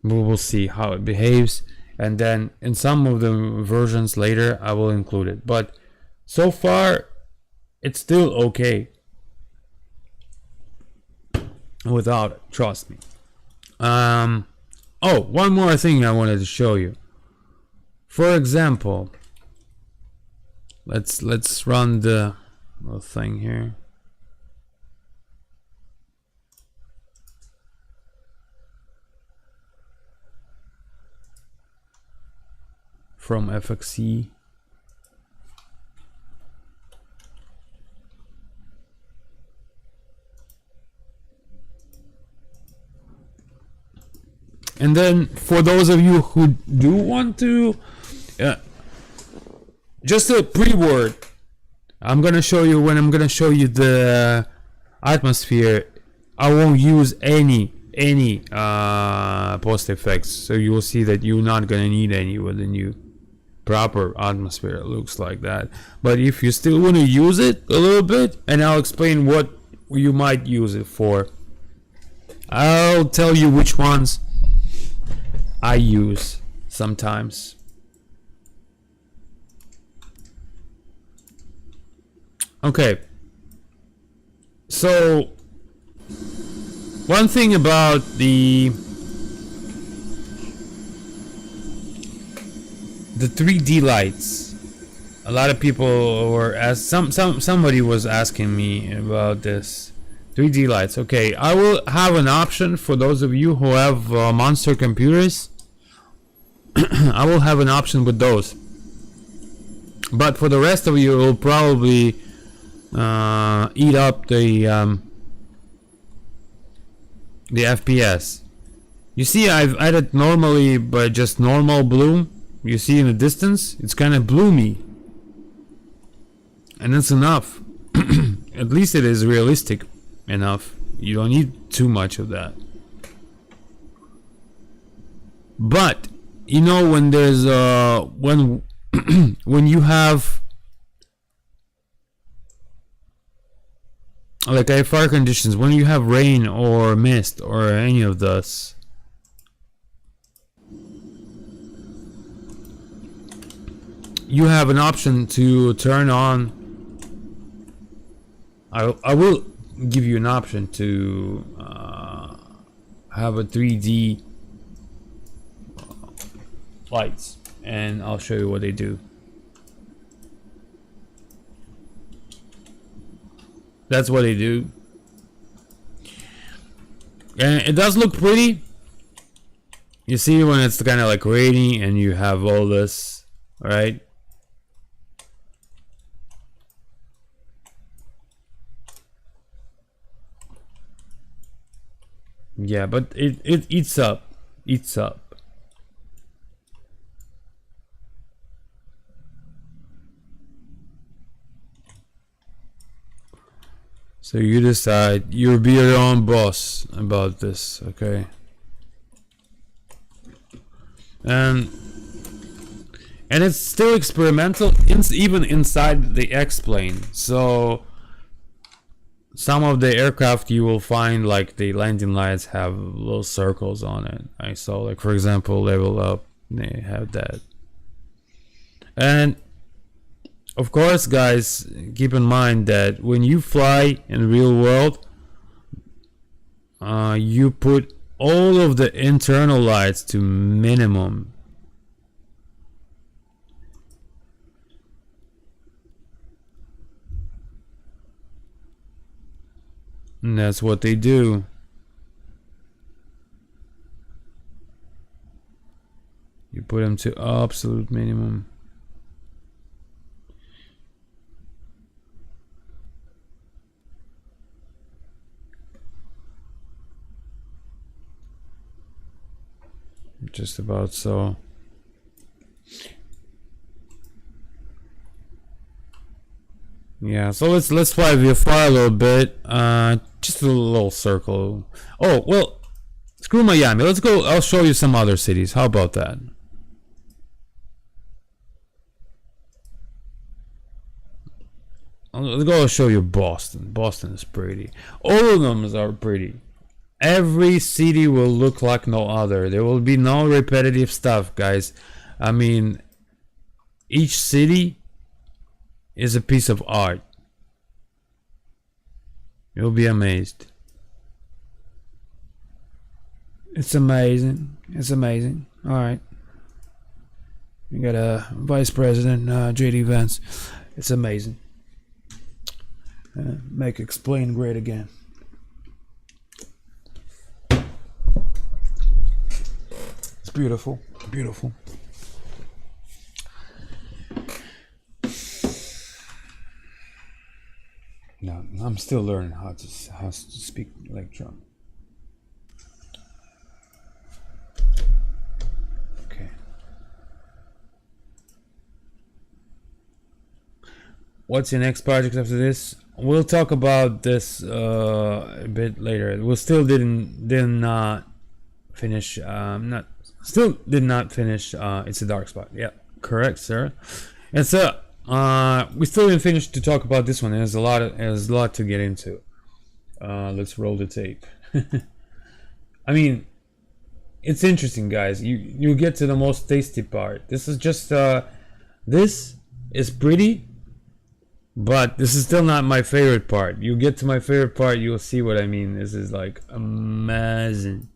Speaker 1: We will see how it behaves. and then in some of the versions later I will include it, but so far it's still okay without it, trust me. Oh, one more thing I wanted to show you. For example, let's run the little thing here. From FXE. And then for those of you who do want to, just a pre-word, I'm gonna show you when I'm gonna show you the atmosphere. I won't use any post effects, so you will see that you're not gonna need any with the new proper atmosphere. It looks like that. But if you still want to use it a little bit, and I'll explain what you might use it for, I'll tell you which ones I use sometimes. Okay, so one thing about the 3D lights, a lot of people were somebody was asking me about this 3D lights. Okay, I will have an option for those of you who have monster computers. I will have an option with those, but for the rest of you, it will probably eat up the FPS. You see, I've added normally, but just normal bloom. You see in the distance, it's kind of bloomy, and that's enough. At least it is realistic enough. You don't need too much of that. But you know, when there's when when you have like fire conditions, when you have rain or mist or any of those, you have an option to turn on. I will give you an option to have a 3D lights, and I'll show you what they do. That's what they do, and it does look pretty. You see when it's kind of like rainy and you have all this, right? Yeah, but it eats up. So you decide. You'll be your own boss about this, okay? And it's still experimental, even inside the X-plane. So some of the aircraft you will find, like the landing lights, have little circles on it. I saw, like, for example, Level Up, they have that. And of course, guys, keep in mind that when you fly in real world, you put all of the internal lights to minimum. And that's what they do. You put them to absolute minimum. Just about so. Yeah, so let's fly VFR a little bit. Just a little circle. Oh well, screw Miami. Let's go. I'll show you some other cities. How about that? Let's go show you Boston. Boston is pretty. All of them are pretty. Every city will look like no other. There will be no repetitive stuff, guys. I mean, each city is a piece of art. You'll be amazed. It's amazing. It's amazing. All right. We got a Vice President, JD Vance. It's amazing. Make explain great again. It's beautiful. Beautiful. No, I'm still learning how to speak like Trump. Okay. What's your next project after this? We'll talk about this a bit later. We still did not finish. Still did not finish. It's a dark spot. Yeah, correct, sir. And so we still didn't finish to talk about this one. There's a lot to get into. Let's roll the tape. I mean, it's interesting, guys. You get to the most tasty part. This is just this is pretty, but this is still not my favorite part. You get to my favorite part, you'll see what I mean. This is like amazing.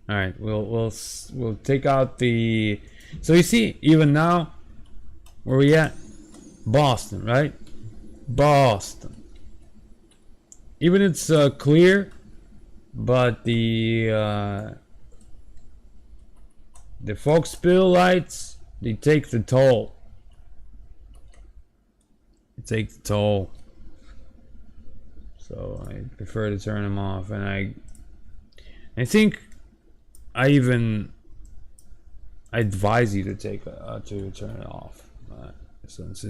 Speaker 1: All right, we'll take out the. So you see, even now, where we at? Boston, right? Boston. Even it's clear, but the Folkspill lights, they take the toll. They take the toll. So I prefer to turn them off, and I think I even advise you to take to turn it off, since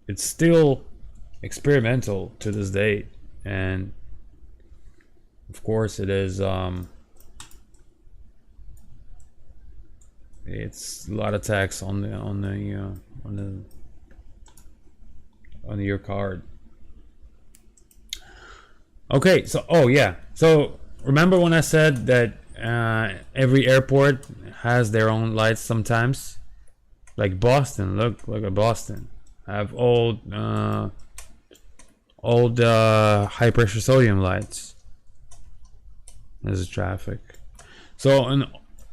Speaker 1: it's still experimental to this date, and of course it is. It's a lot of tax on your card. Okay, so so remember when I said that every airport has their own lights sometimes? Like Boston, look at Boston. I have old high pressure sodium lights. There's traffic. So and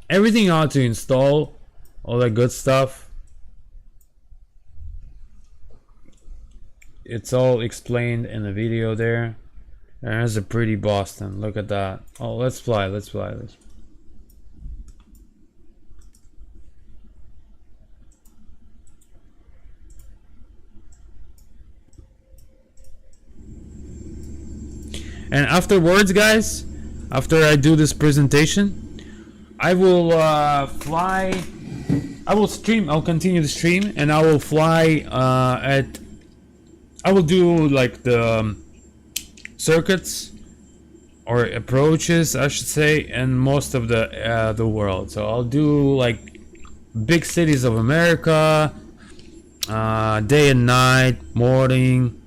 Speaker 1: everything you have to install, all that good stuff, it's all explained in the video there. There's a pretty Boston. Look at that. Oh, let's fly. And afterwards, guys, after I do this presentation, I will fly. I will stream. I'll continue the stream, and I will fly I will do like the circuits or approaches, I should say, in most of the world. So I'll do like big cities of America, day and night, morning,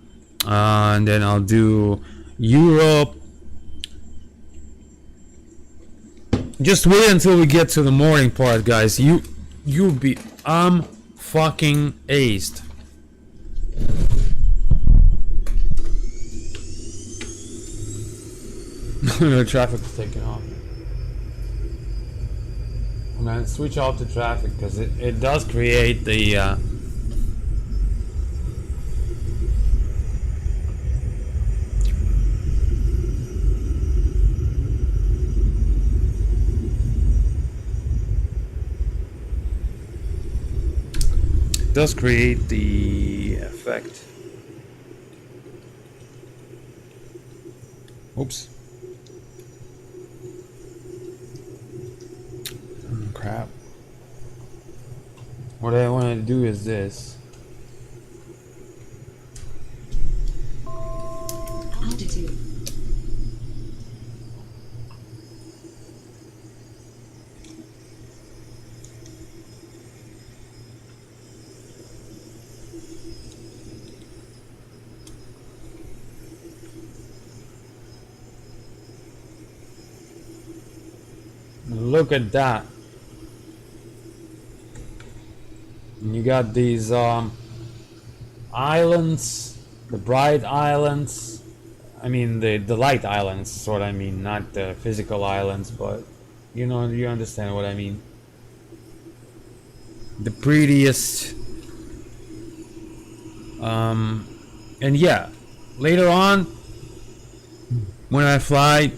Speaker 1: and then I'll do Europe. Just wait until we get to the morning part, guys. You'll be fucking aced. The traffic is taking off. Man, switch off the traffic because it does create the effect. Oops. Crap. What I want to do is this.
Speaker 2: Altitude.
Speaker 1: look at that. And you got these islands, the bright islands. I mean the light islands, is what I mean, not the physical islands, but you know, you understand what I mean. The prettiest. And yeah, later on, when I fly,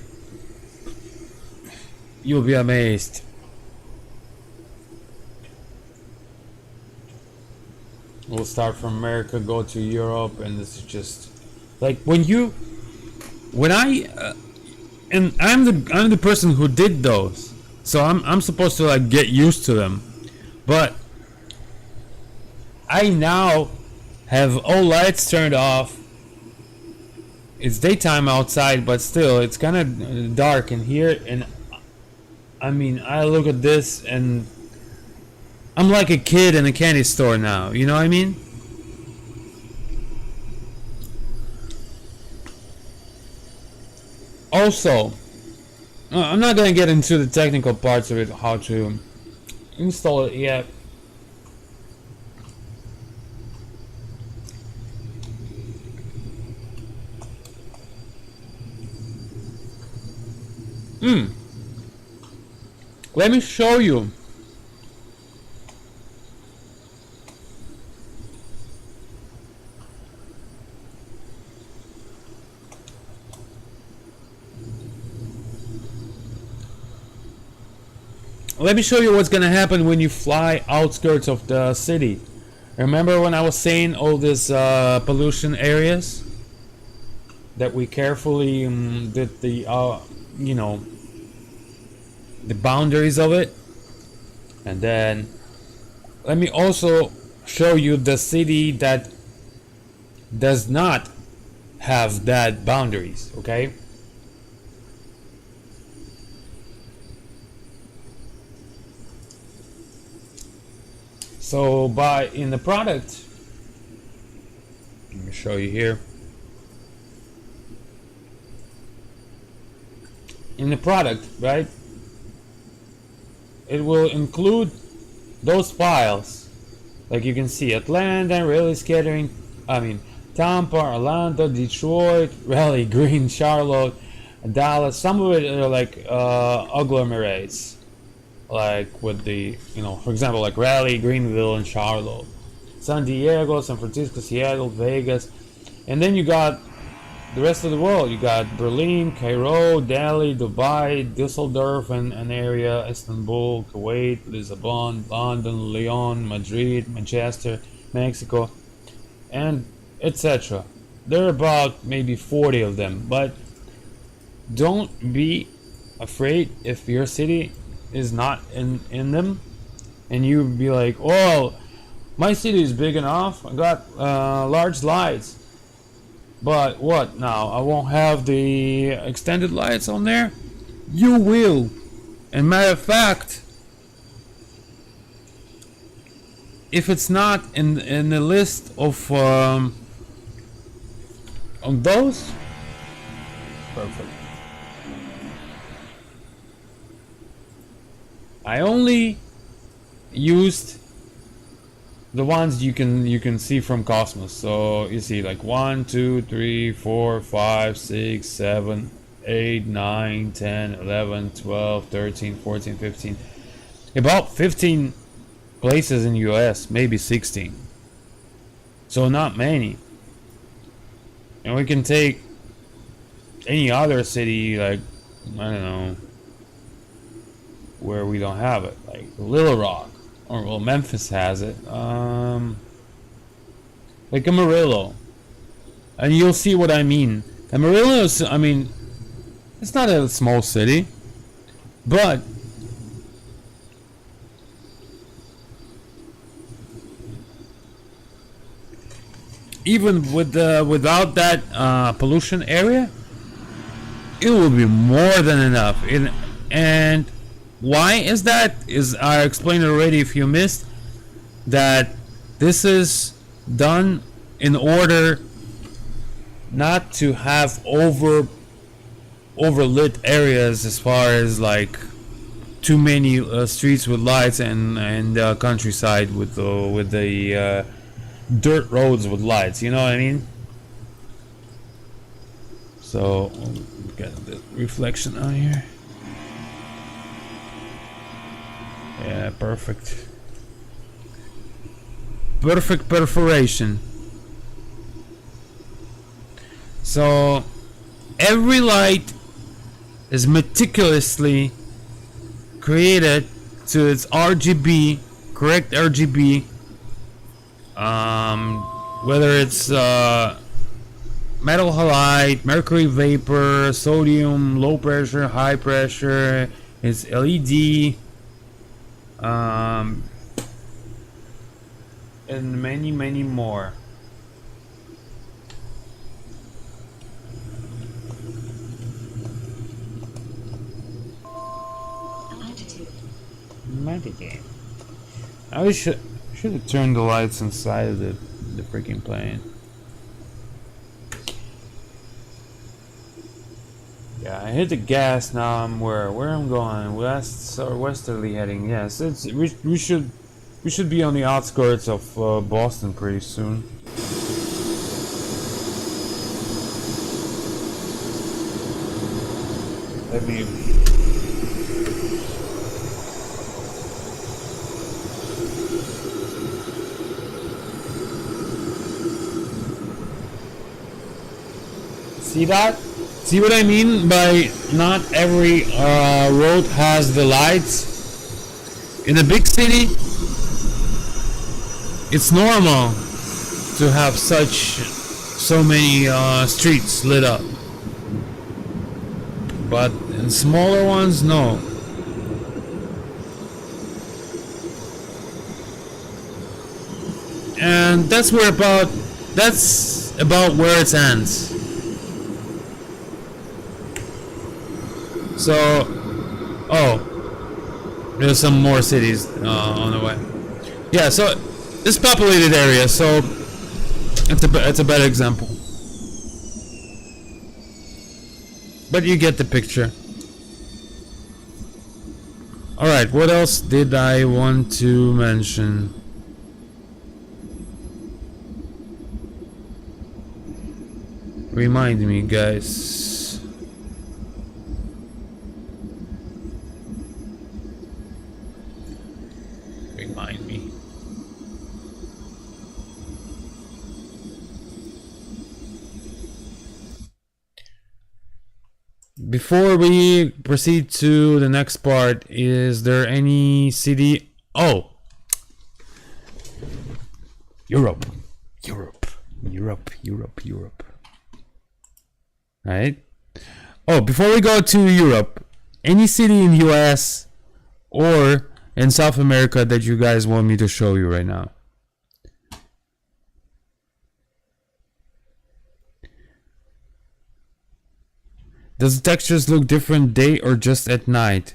Speaker 1: you'll be amazed. We'll start from America, go to Europe, and this is just like when I and I'm the person who did those, so I'm supposed to like get used to them, but I now have all lights turned off. It's daytime outside, but still it's kind of dark in here, and I mean, I look at this and I'm like a kid in a candy store now, you know what I mean? Also, I'm not gonna get into the technical parts of it, how to install it yet. Let me show you. Let me show you what's gonna happen when you fly outskirts of the city. Remember when I was saying all these pollution areas that we carefully did the you know, the boundaries of it? And then let me also show you the city that does not have that boundaries, okay? So in the product, let me show you here. In the product, right? It will include those files, like you can see: Atlanta, Raleigh, scattering. I mean, Tampa, Orlando, Detroit, Raleigh, Green, Charlotte, Dallas. Some of it are like agglomerates, like with the, you know, for example, like Raleigh, Greenville, and Charlotte. San Diego, San Francisco, Seattle, Vegas, and then you got the rest of the world. You got Berlin, Cairo, Delhi, Dubai, Düsseldorf and an area, Istanbul, Kuwait, Lisbon, London, Lyon, Madrid, Manchester, Mexico, and etc. There are about maybe 40 of them, but don't be afraid if your city is not in them, and you be like, oh, my city is big enough, I got large lights. But what now? I won't have the extended lights on there? You will. And matter of fact, if it's not in the list of those, perfect. I only used the ones you can see from Cosmos. So you see like 1, 2, 3, 4, 5, 6, 7, 8, 9, 10, 11, 12, 13, 14, 15. About 15 places in US, maybe 16. So not many. And we can take any other city, like, I don't know, where we don't have it, like Little Rock. Or well, Memphis has it. Like Amarillo, and you'll see what I mean. Amarillo is, I mean, it's not a small city, but even with without that pollution area, it will be more than enough. And why is that? I explained already if you missed that this is done in order not to have overlit areas as far as like too many streets with lights and countryside with the dirt roads with lights. You know what I mean? So get the reflection on here. Yeah, perfect. Perfect perforation. So every light is meticulously created to its RGB, correct RGB. Whether it's metal halide, mercury vapor, sodium, low pressure, high pressure, it's LED, and many more. Altitude. I should have turned the lights inside of the freaking plane. Yeah, I hit the gas now. I'm where I'm going, west or westerly heading. Yes, we should be on the outskirts of Boston pretty soon. Let me. See that? See what I mean by not every road has the lights? In a big city, it's normal to have so many streets lit up. But in smaller ones, no. And that's about where it ends. So, there's some more cities on the way. Yeah, so it's populated area, so it's a better example. But you get the picture. Alright, what else did I want to mention? Remind me, guys. Remind me. Before we proceed to the next part, is there any city? Oh, Europe. Right? Oh, before we go to Europe, any city in US or in South America that you guys want me to show you right now? Does the textures look different day or just at night?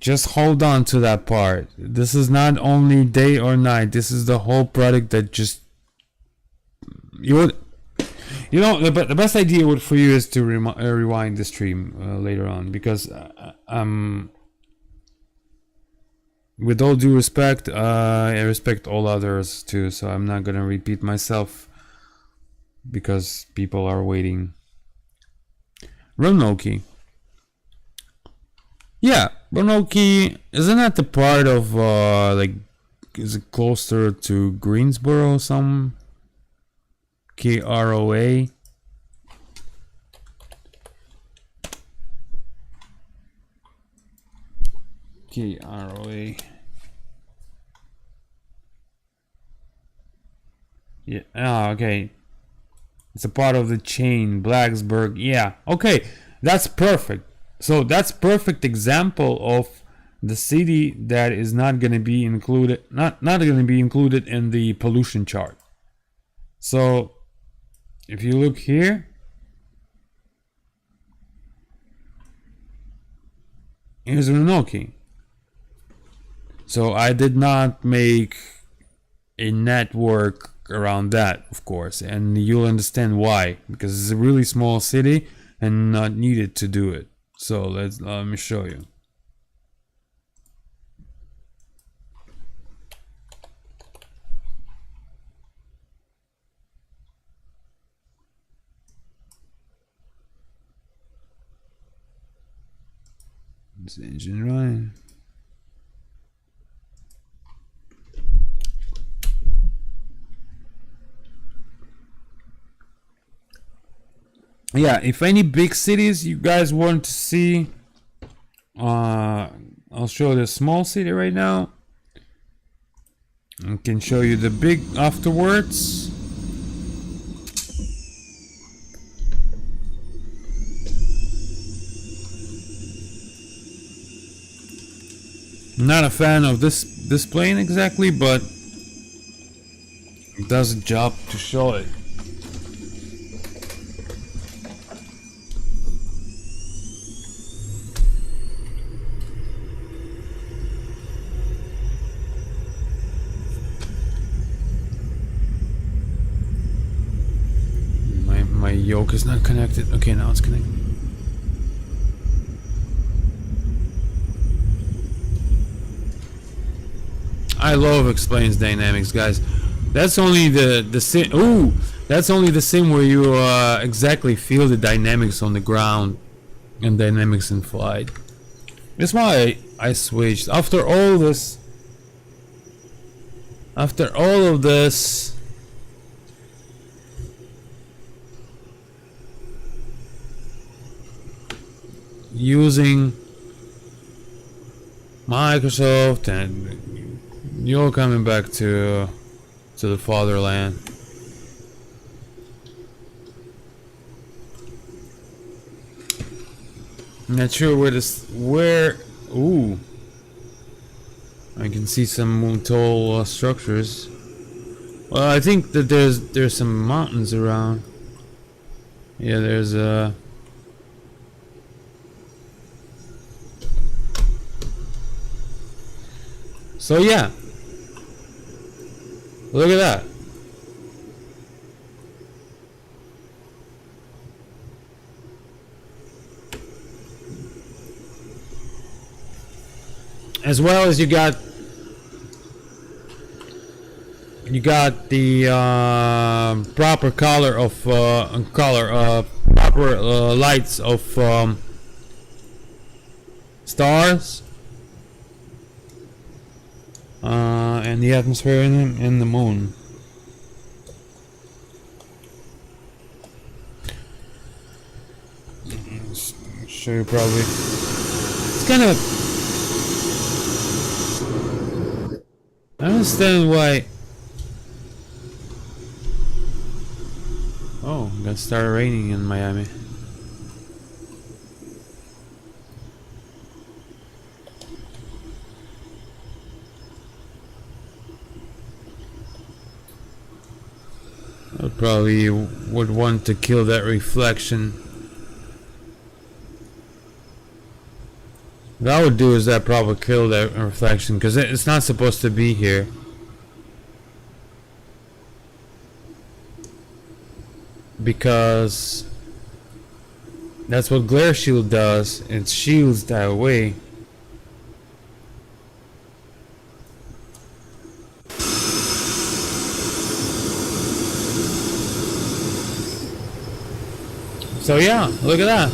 Speaker 1: Just hold on to that part. This is not only day or night. This is the whole product that just the best idea for you is to rewind the stream later on, because with all due respect, I respect all others too, so I'm not gonna repeat myself because people are waiting. Roanoke. Yeah, Roanoke, isn't that the part of is it closer to Greensboro? Some KROA. KROA. Yeah. Oh, okay. It's a part of the chain, Blacksburg. Yeah. Okay. That's perfect. So that's perfect example of the city that is not going to be included, not going to be included in the pollution chart. So if you look here, here's Roanoke. So I did not make a network around that, of course, and you'll understand why, because it's a really small city and not needed to do it. So let me show you. Is the engine running? Yeah, if any big cities you guys want to see, I'll show the small city right now. I can show you the big afterwards. Not a fan of this plane exactly, but it does a job to show it. My yoke is not connected. Okay, now it's connected. I love explains dynamics, guys. That's only the sim. Ooh, that's only the sim where you exactly feel the dynamics on the ground and dynamics in flight. That's why I switched after all this. After all of this. Using Microsoft, and you're coming back to the fatherland. I'm not sure where. Ooh, I can see some tall structures. Well, I think that there's some mountains around. Yeah, there's a. So yeah, look at that. As well as you got the proper color of proper lights of stars. And the atmosphere in the moon. Show you probably. It's kind of. I don't understand why. Oh, it got started raining in Miami. I probably would want to kill that reflection. What I would do is that probably kill that reflection, because it's not supposed to be here. Because that's what glare shield does. It shields that away. So yeah, look at that.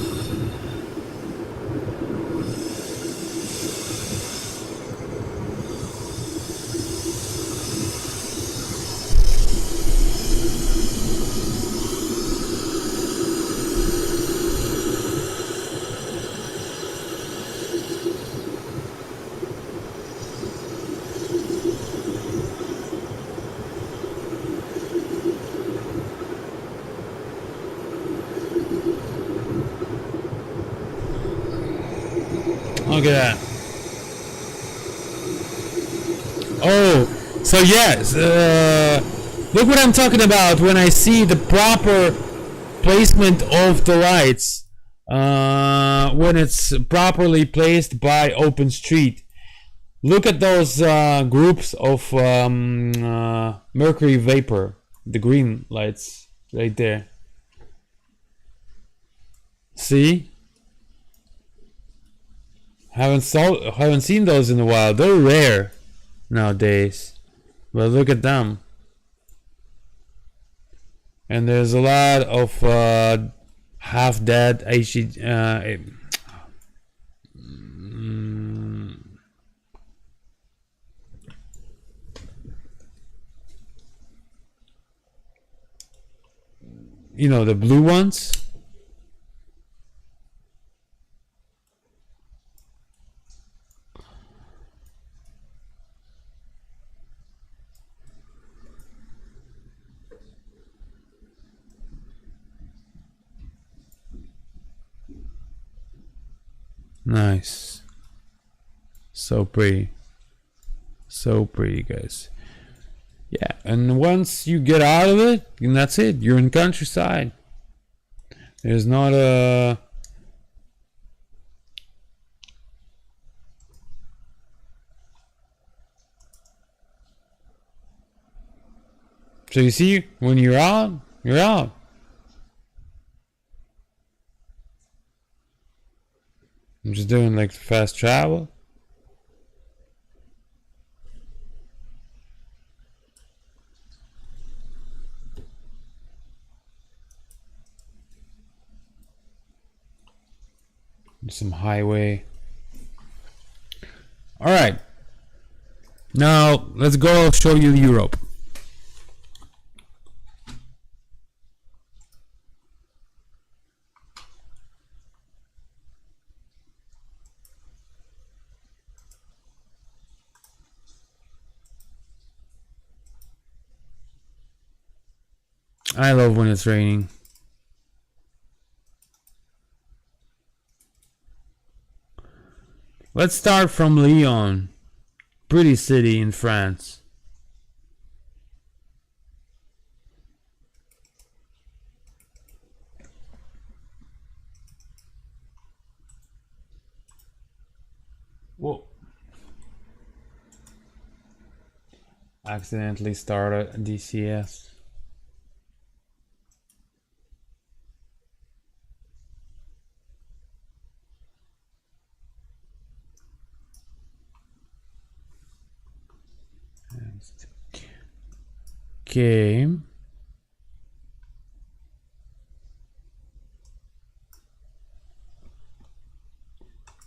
Speaker 1: Look at that. Oh, so yes, look what I'm talking about when I see the proper placement of the lights. When it's properly placed by OpenStreet. Look at those groups of mercury vapor, the green lights right there. See? Haven't seen those in a while. They're rare nowadays, but look at them. And there's a lot of half-dead You know, the blue ones. Nice. So pretty. So pretty, guys. Yeah, and once you get out of it, and that's it. You're in countryside. There's not a... So you see, when you're out, you're out. I'm just doing like fast travel. Some highway. All right. Now let's go show you Europe. I love when it's raining. Let's start from Lyon. Pretty city in France. Whoa. Accidentally started DCS. Okay.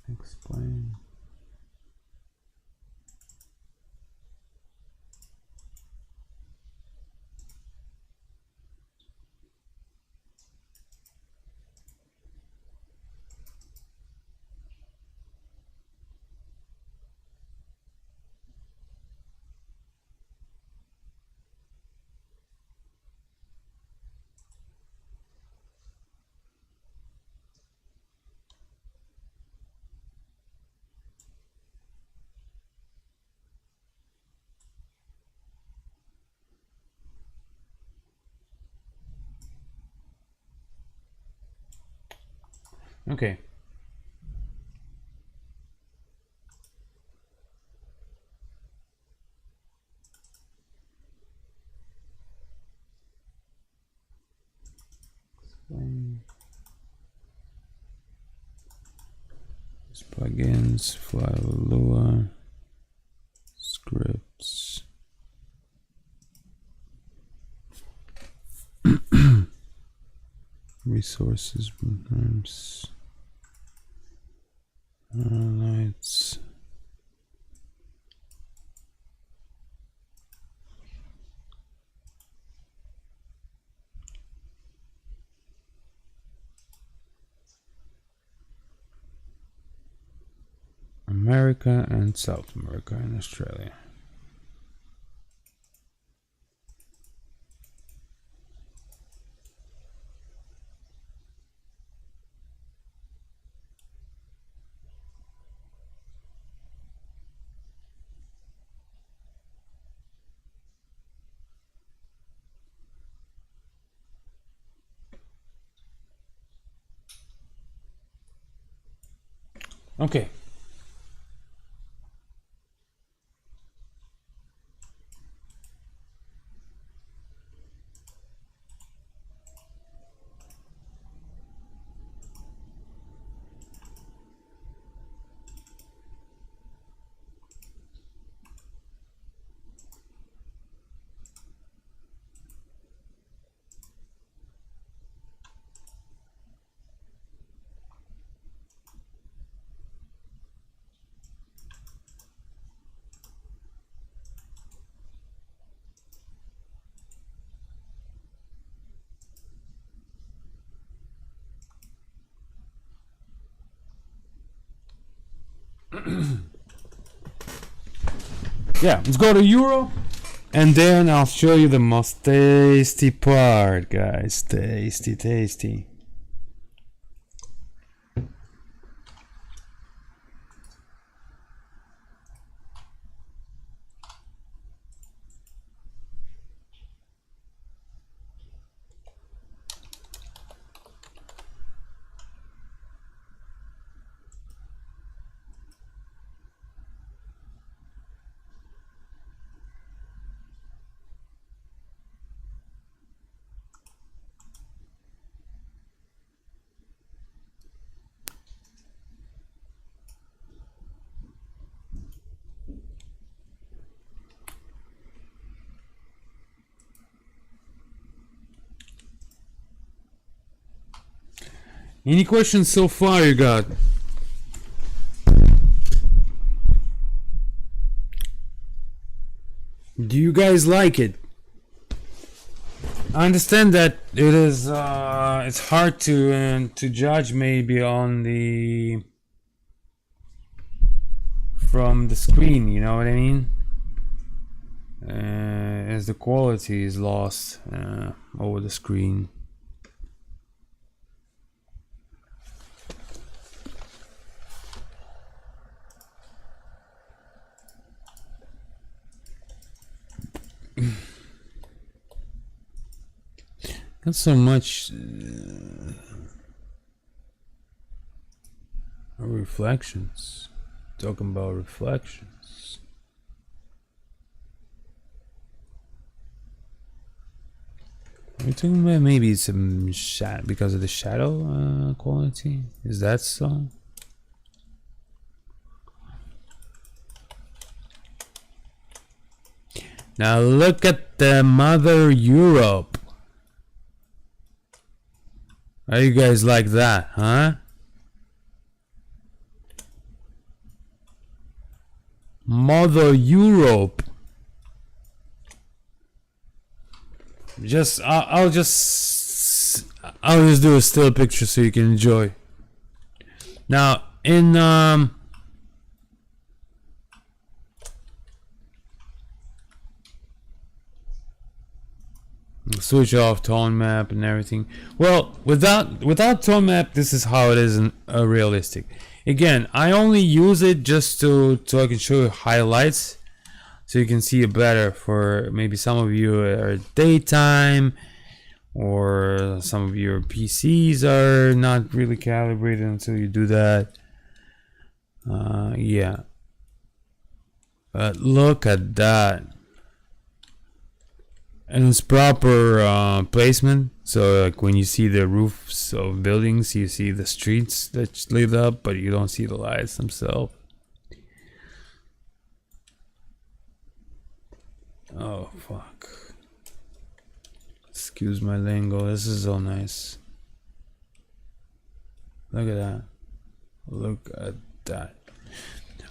Speaker 1: Explain. Okay. Plugins, Flylua, scripts. Resources, programs, highlights. America and South America and Australia. Okay. Yeah, let's go to Euro, and then I'll show you the most tasty part, guys. Tasty, tasty. Any questions so far you got? Do you guys like it? I understand that it is it's hard to judge maybe on the from the screen, you know what I mean? As the quality is lost over the screen. Not so much reflections. Talking about reflections. Are you talking about maybe some because of the shadow quality? Is that so? Now look at the Mother Europe. How you guys like that, huh? Mother Europe. I'll just do a still picture so you can enjoy. Now in switch off tone map and everything. Well, without tone map, this is how it is in realistic. Again, I only use it just so I can show you highlights, so you can see it better. For maybe some of you are daytime, or some of your PCs are not really calibrated until you do that. Yeah, but look at that. And it's proper placement, so like when you see the roofs of buildings, you see the streets that's lit up, but you don't see the lights themselves. Oh fuck, excuse my lingo. This is so nice. Look at that. Look at that.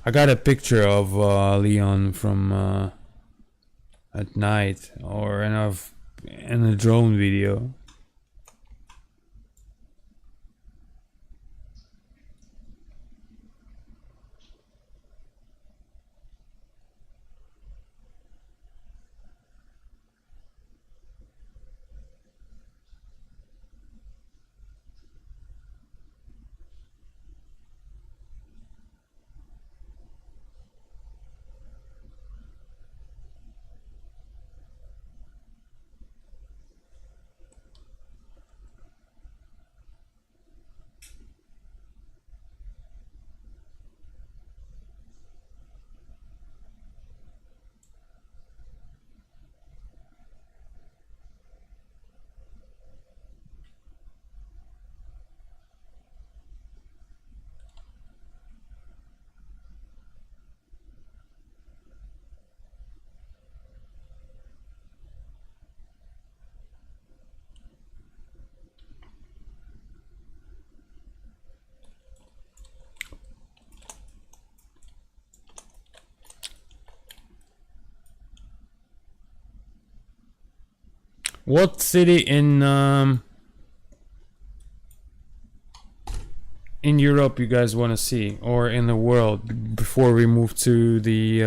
Speaker 1: I got a picture of Leon from at night, or in a drone video. What city in in Europe you guys want to see, or in the world, before we move to the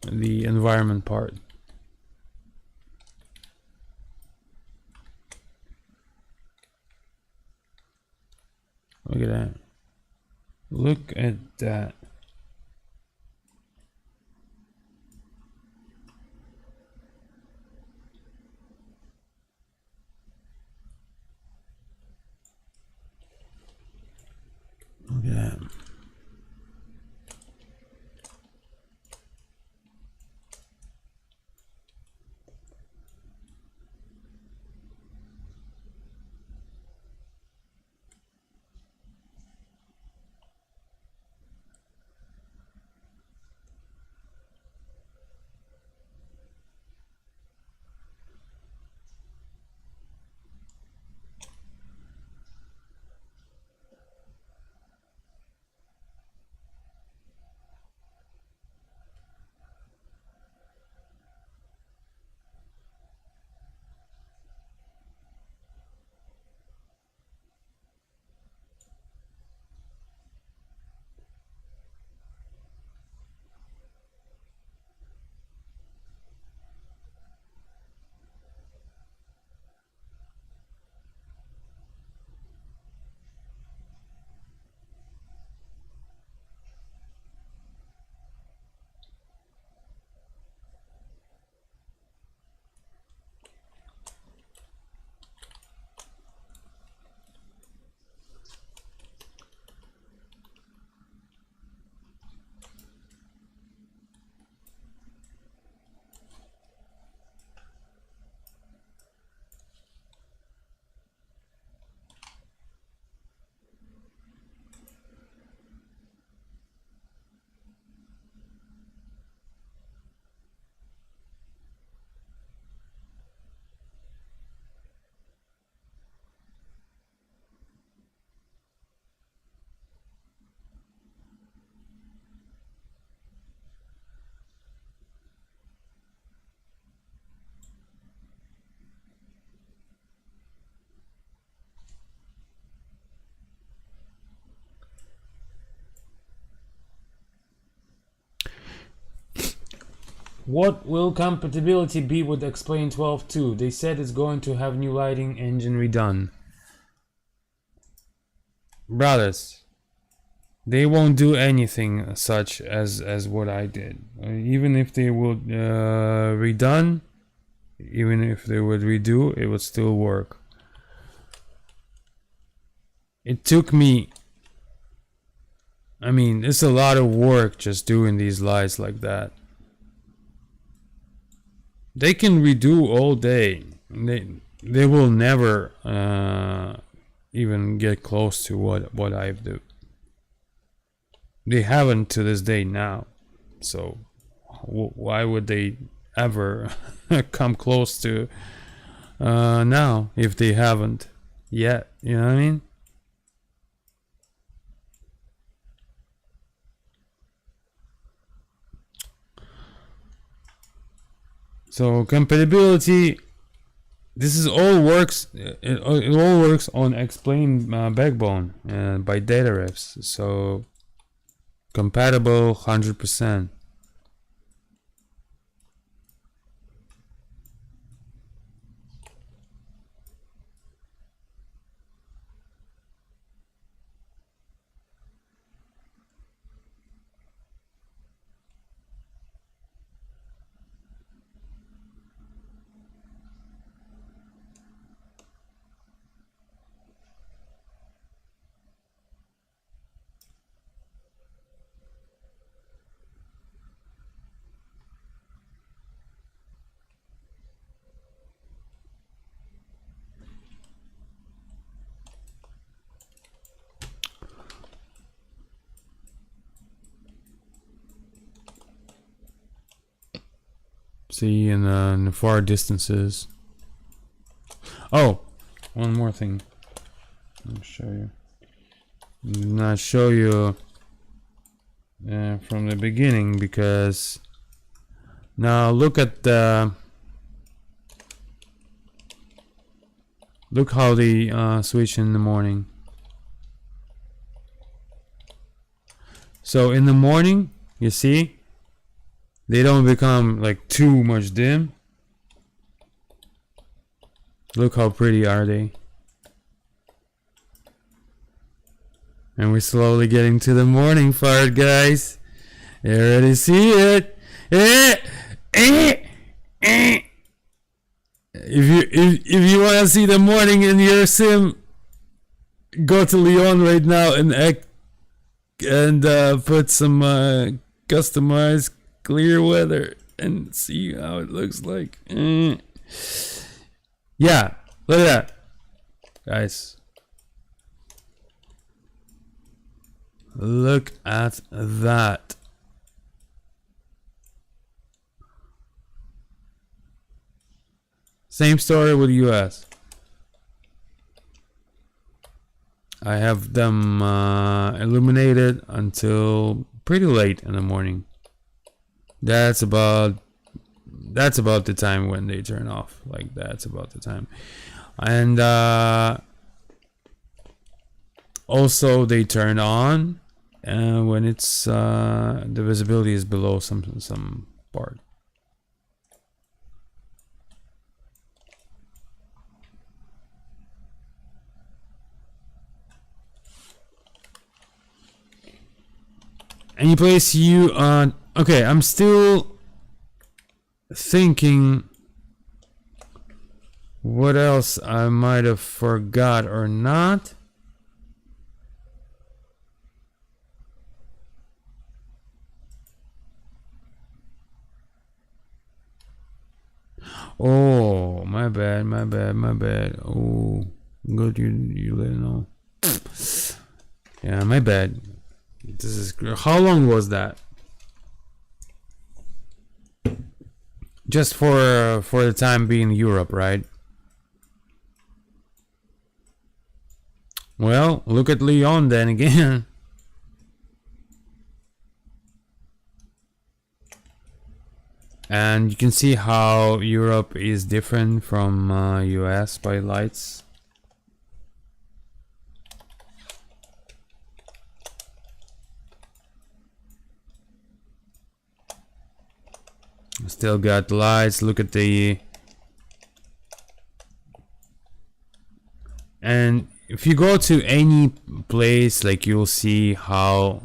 Speaker 1: the environment part? Look at that. Look at that. Look at that. What will compatibility be with Explain 12.2? They said it's going to have new lighting engine redone. Brothers, they won't do anything such as what I did. Even if they would redone, even if they would redo, it would still work. It took me, I mean, it's a lot of work just doing these lights like that. They can redo all day. They will never even get close to what I do. They haven't to this day now. So why would they ever come close to now if they haven't yet? You know what I mean? So compatibility, this is all works. It all works on Explain backbone by data refs. So compatible 100%. See in the far distances. Oh, one more thing. Let me show you. Not show you from the beginning, because now look at the Look how they switch in the morning. So in the morning, you see, they don't become like too much dim. Look how pretty are they. And we're slowly getting to the morning part, guys. You already see it. If you want to see the morning in your sim, go to Leon right now and put some customized clear weather and see how it looks like. Yeah, look at that, guys. Look at that. Same story with US. I have them illuminated until pretty late in the morning. That's about the time when they turn off. Like, that's about the time. And also they turn on when it's the visibility is below some part. Any place you okay, I'm still thinking what else I might have forgot or not. Oh, my bad. Oh, good you let it know. Yeah, my bad. This is how long was that? Just for the time being Europe, right? Well, look at Leon then again. And you can see how Europe is different from US by lights. Still got lights. Look at the... And if you go to any place, like, you'll see how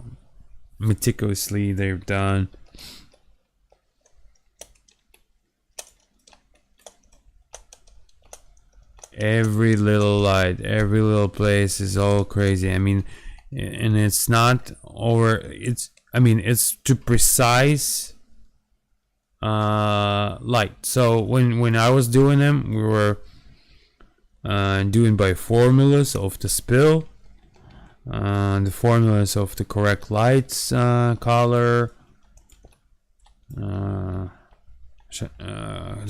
Speaker 1: meticulously they've done. Every little light, every little place is all crazy. I mean, and it's not over. It's too precise light. So when I was doing them, we were doing by formulas of the spill, the formulas of the correct lights color, the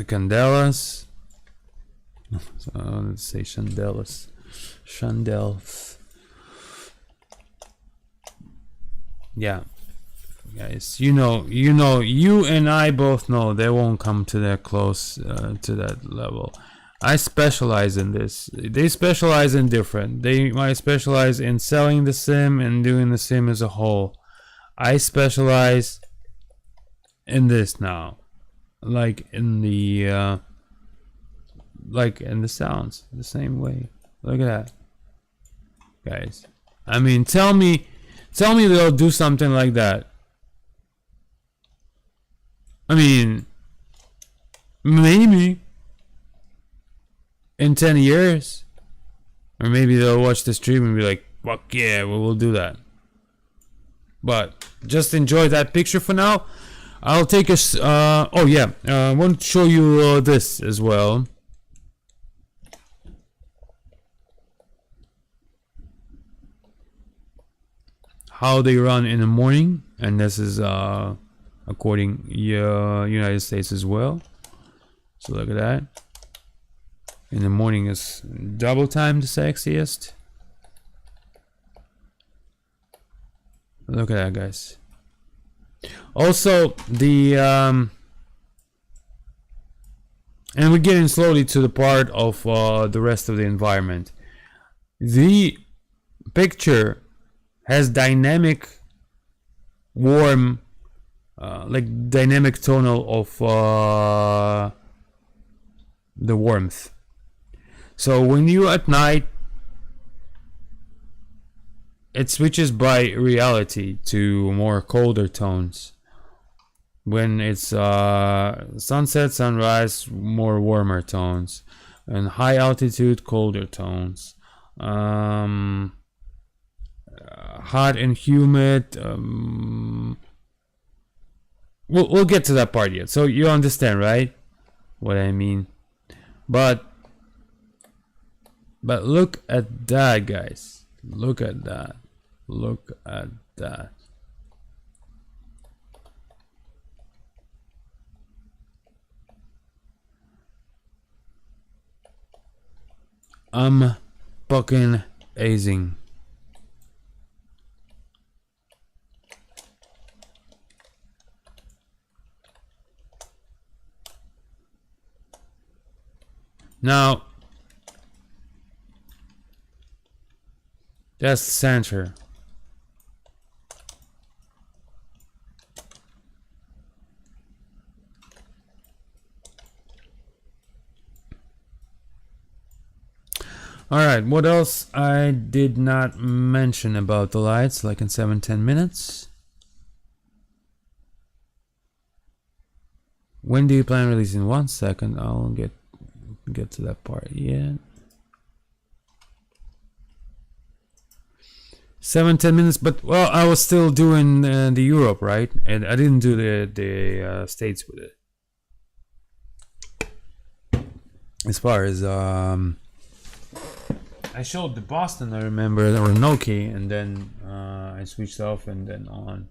Speaker 1: candelas. So let's say chandels. Yeah, guys, you and I both know they won't come to that close to that level. I specialize in this. They specialize in different. They might specialize in selling the sim and doing the sim as a whole. I specialize in this now, like in the sounds, the same way. Look at that, guys. I mean, tell me they'll do something like that. I mean, maybe in 10 years, or maybe they'll watch the stream and be like, fuck yeah, we'll do that. But just enjoy that picture for now. I'll take a oh yeah, I want to show you this as well. How they run in the morning, and this is according United States as well. So look at that. In the morning is double time the sexiest. Look at that, guys. Also, the And we're getting slowly to the part of the rest of the environment. The picture has dynamic warm, like dynamic tonal of the warmth. So when you at night, it switches by reality to more colder tones. When it's sunset, sunrise, more warmer tones, and high altitude, colder tones. Hot and humid. We'll get to that part yet. So you understand, right? What I mean. But look at that, guys. Look at that. Look at that. I'm fucking amazing. Now, that's the center. Alright, what else I did not mention about the lights, like in 7-10 minutes? When do you plan releasing? 1 second, I'll get to that part. Yeah. 7-10 minutes, but well, I was still doing the Europe, right? And I didn't do the States with it. As far as I showed the Boston, I remember, or Noki, and then I switched off and then on.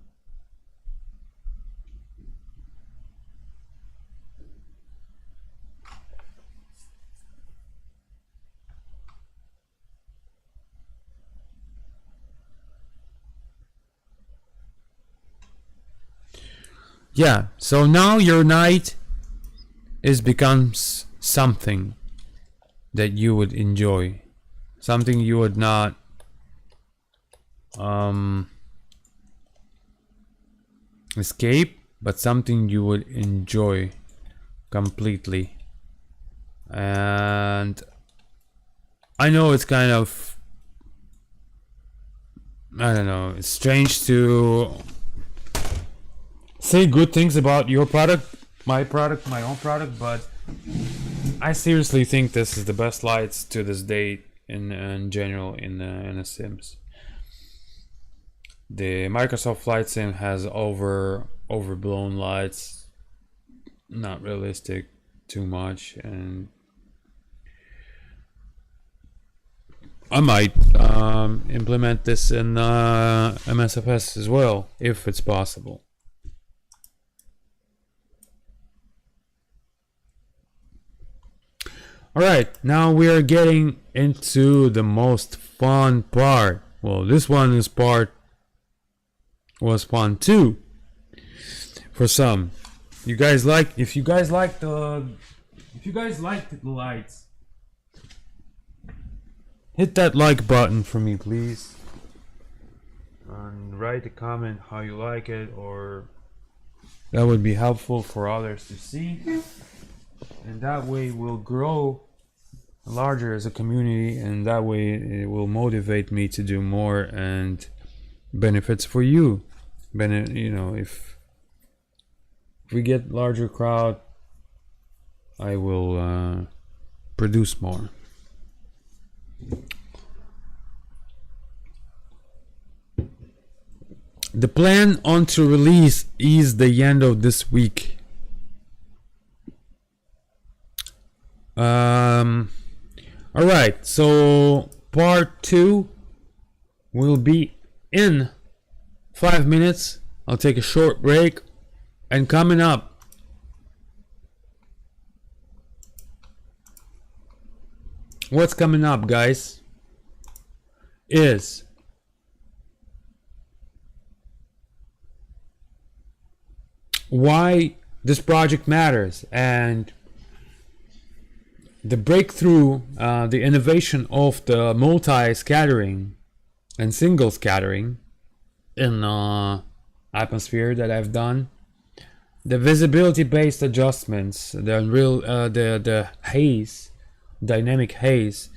Speaker 1: Yeah, so now your night becomes something that you would enjoy. Something you would not escape, but something you would enjoy completely. And I know it's kind of, I don't know, it's strange to say good things about your product, my own product, but I seriously think this is the best lights to this date in general in the Sims. The Microsoft Flight Sim has overblown lights, not realistic too much, and I might implement this in MSFS as well if it's possible. Alright, now we are getting into the most fun part. Well, this one was fun too. For some. If you guys liked the lights, hit that like button for me, please. And write a comment how you like it, or that would be helpful for others to see. And that way we'll grow larger as a community, and that way it will motivate me to do more and benefits for you. You know, if we get larger crowd, I will produce more. The plan on to release is the end of this week. Alright, so part 2 will be in 5 minutes. I'll take a short break, and coming up, what's coming up, guys, is why this project matters, and the breakthrough, the innovation of the multi-scattering and single scattering in atmosphere that I've done, the visibility-based adjustments, the haze, dynamic haze,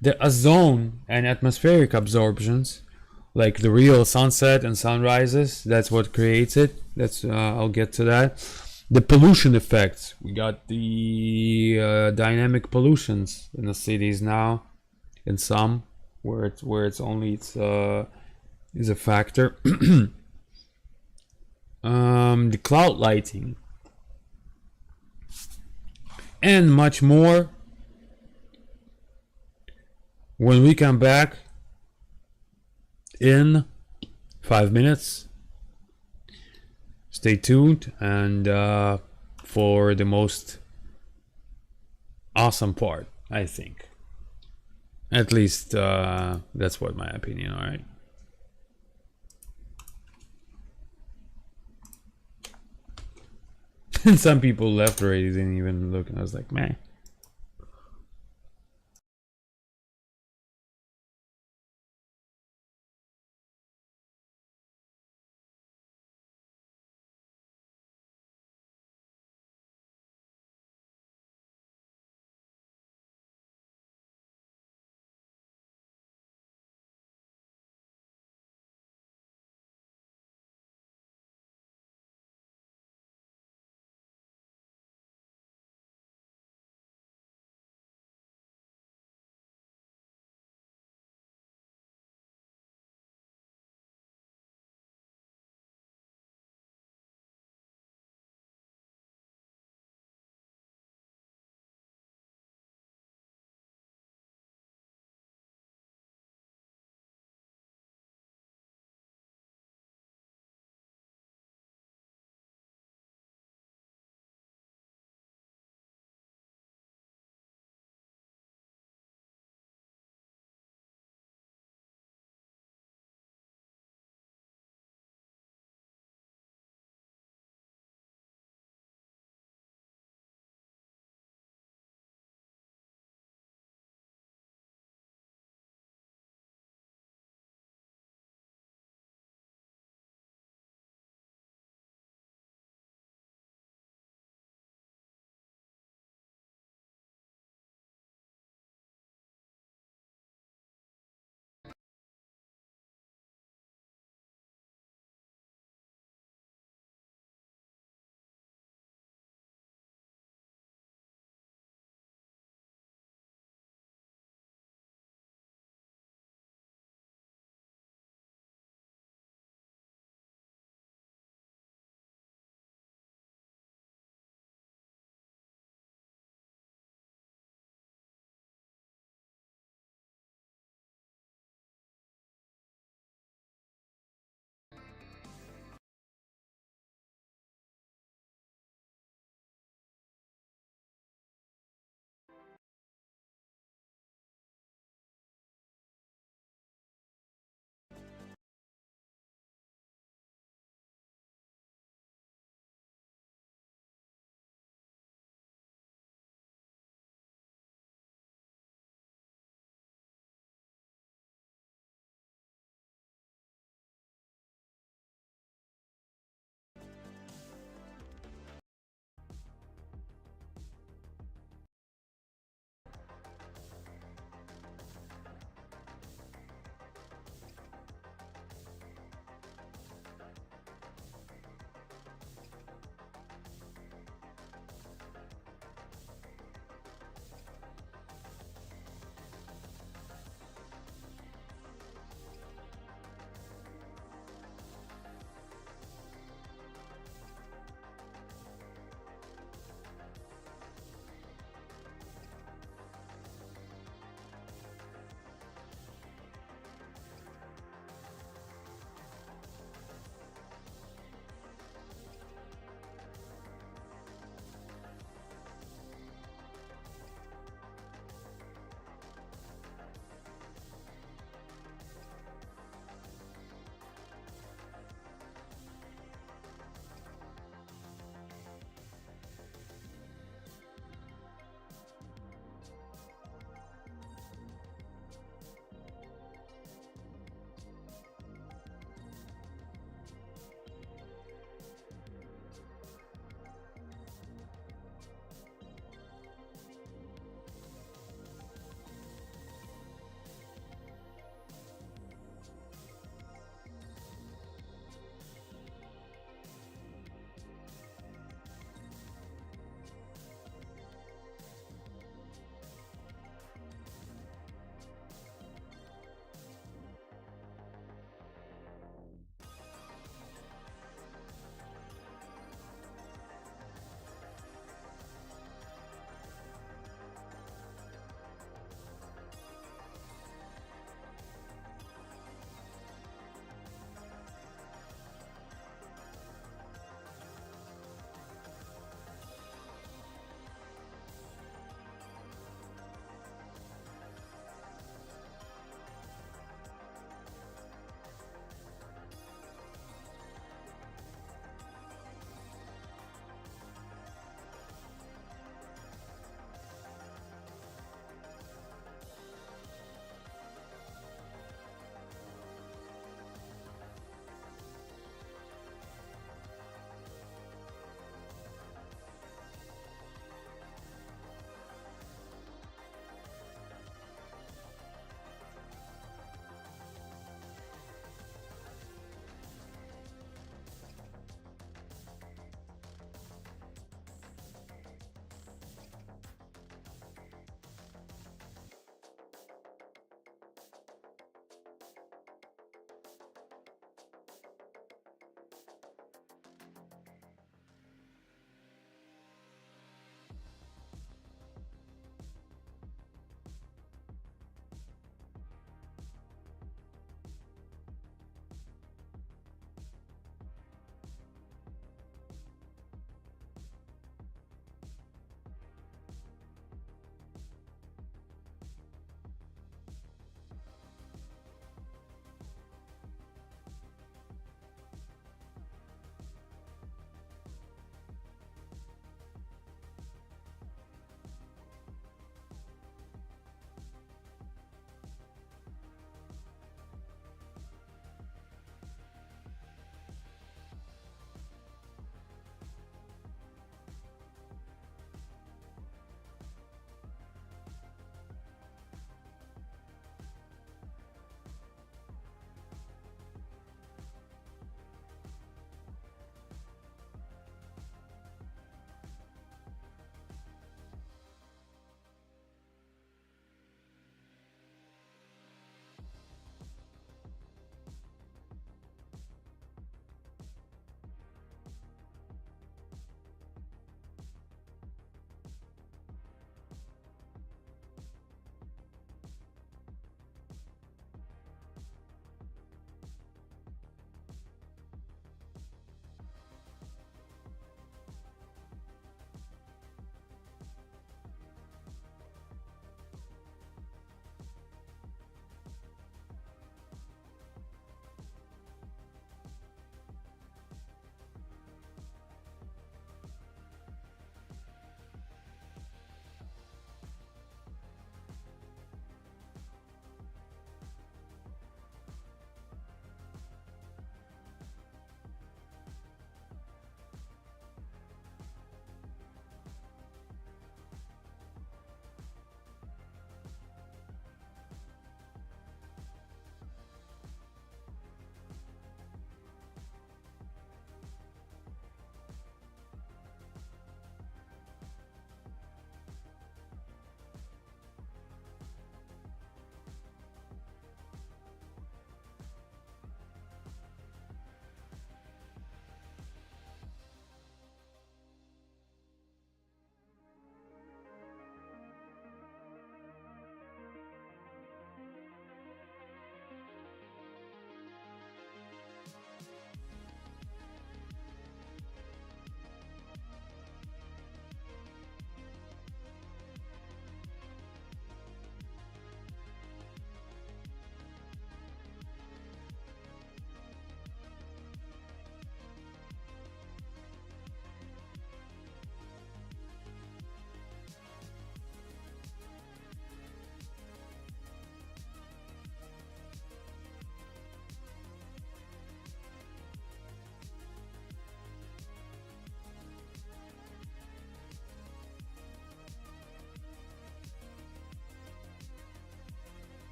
Speaker 1: the ozone and atmospheric absorptions, like the real sunset and sunrises. That's what creates it. That's I'll get to that. The pollution effects. We got the dynamic pollutions in the cities now, in some where it's only is a factor. The cloud lighting and much more. When we come back in 5 minutes, stay tuned and for the most awesome part, I think. At least that's what my opinion. All right. And some people left already, didn't even look, and I was like, man.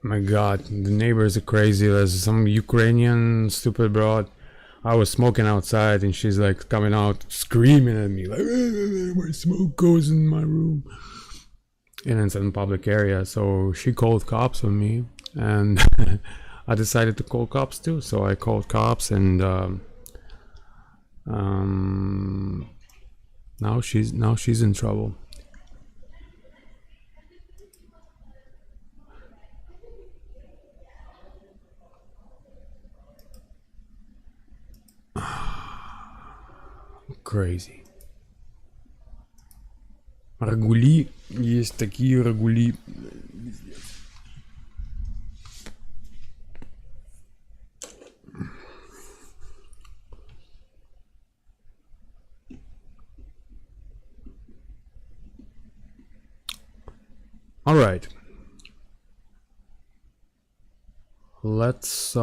Speaker 1: My god, the neighbors are crazy. There's some Ukrainian stupid broad. I was smoking outside and she's like coming out screaming at me like, "My smoke goes in my room." And it's in public area, so she called cops on me, and I decided to call cops too. So I called cops, and now she's in trouble. Crazy. Рагули, есть такие рагули. All right. Let's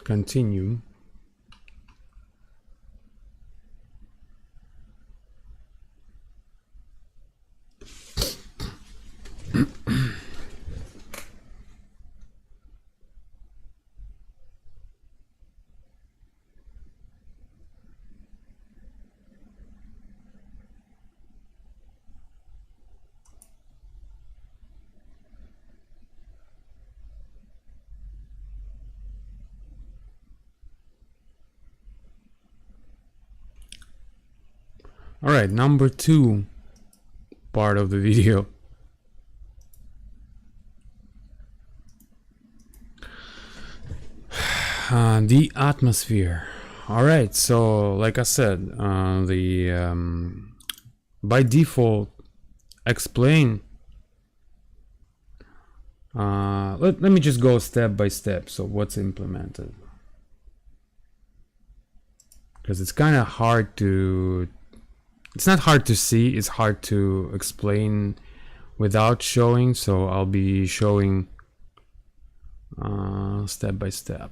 Speaker 1: continue. All right, number 2 part of the video. The atmosphere. All right, so like I said, by default explain. Let me just go step by step. So what's implemented? Because it's kind of hard to. It's not hard to see. It's hard to explain without showing. So I'll be showing step by step.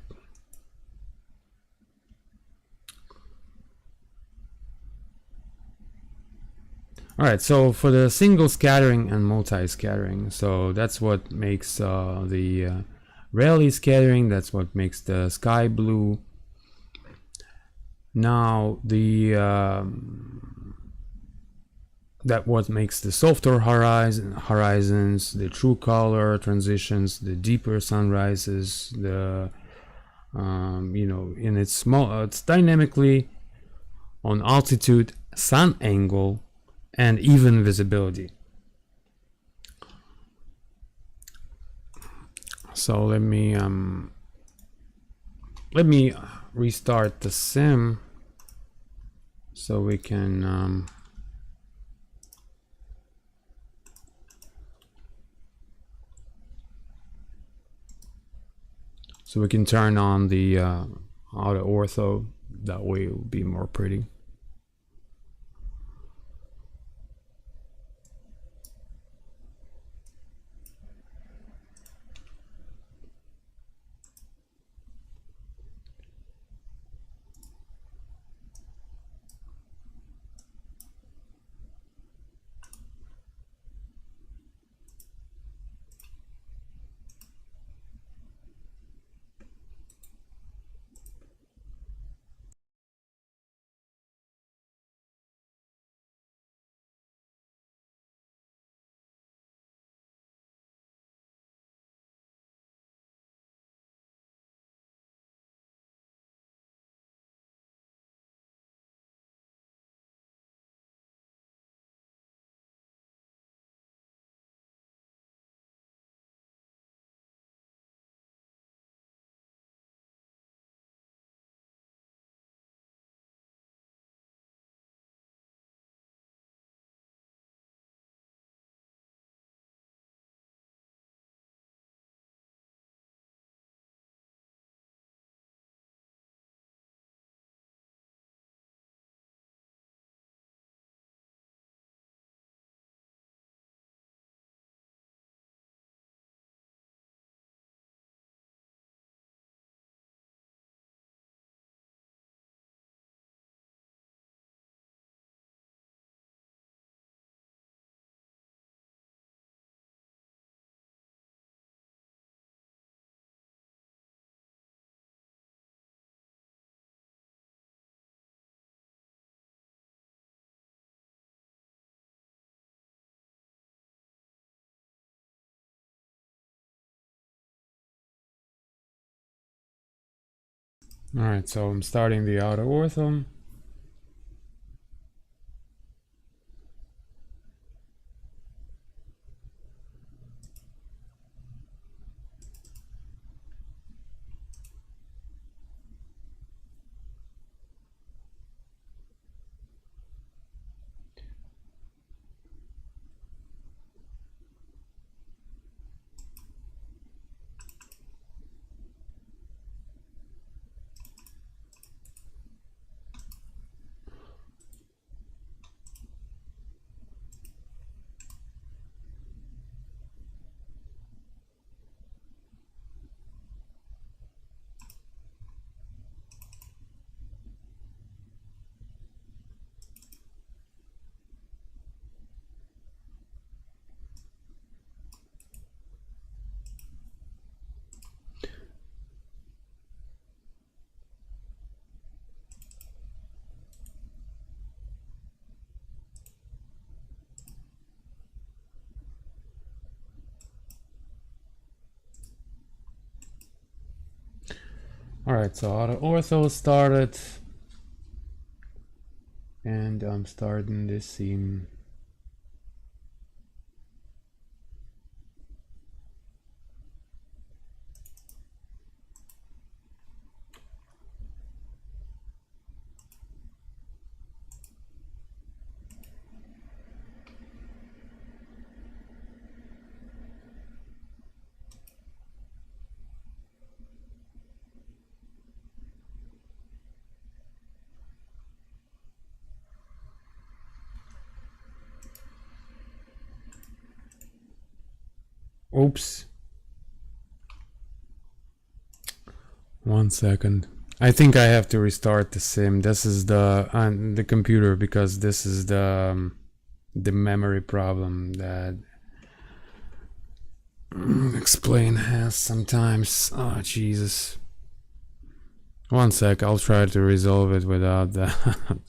Speaker 1: All right, so for the single scattering and multi-scattering, so that's what makes the Rayleigh scattering, that's what makes the sky blue. Now that what makes the softer horizons, the true color transitions, the deeper sunrises, the you know, in its small, it's dynamically on altitude, sun angle, and even visibility. So let me restart the sim so we can turn on the auto ortho. That way it will be more pretty. Alright, so I'm starting the auto ortho. Alright, so auto ortho started. And I'm starting this scene. Oops. 1 second. I think I have to restart the sim. This is the computer, because this is the memory problem that Explain has sometimes. Oh Jesus. 1 sec. I'll try to resolve it without that.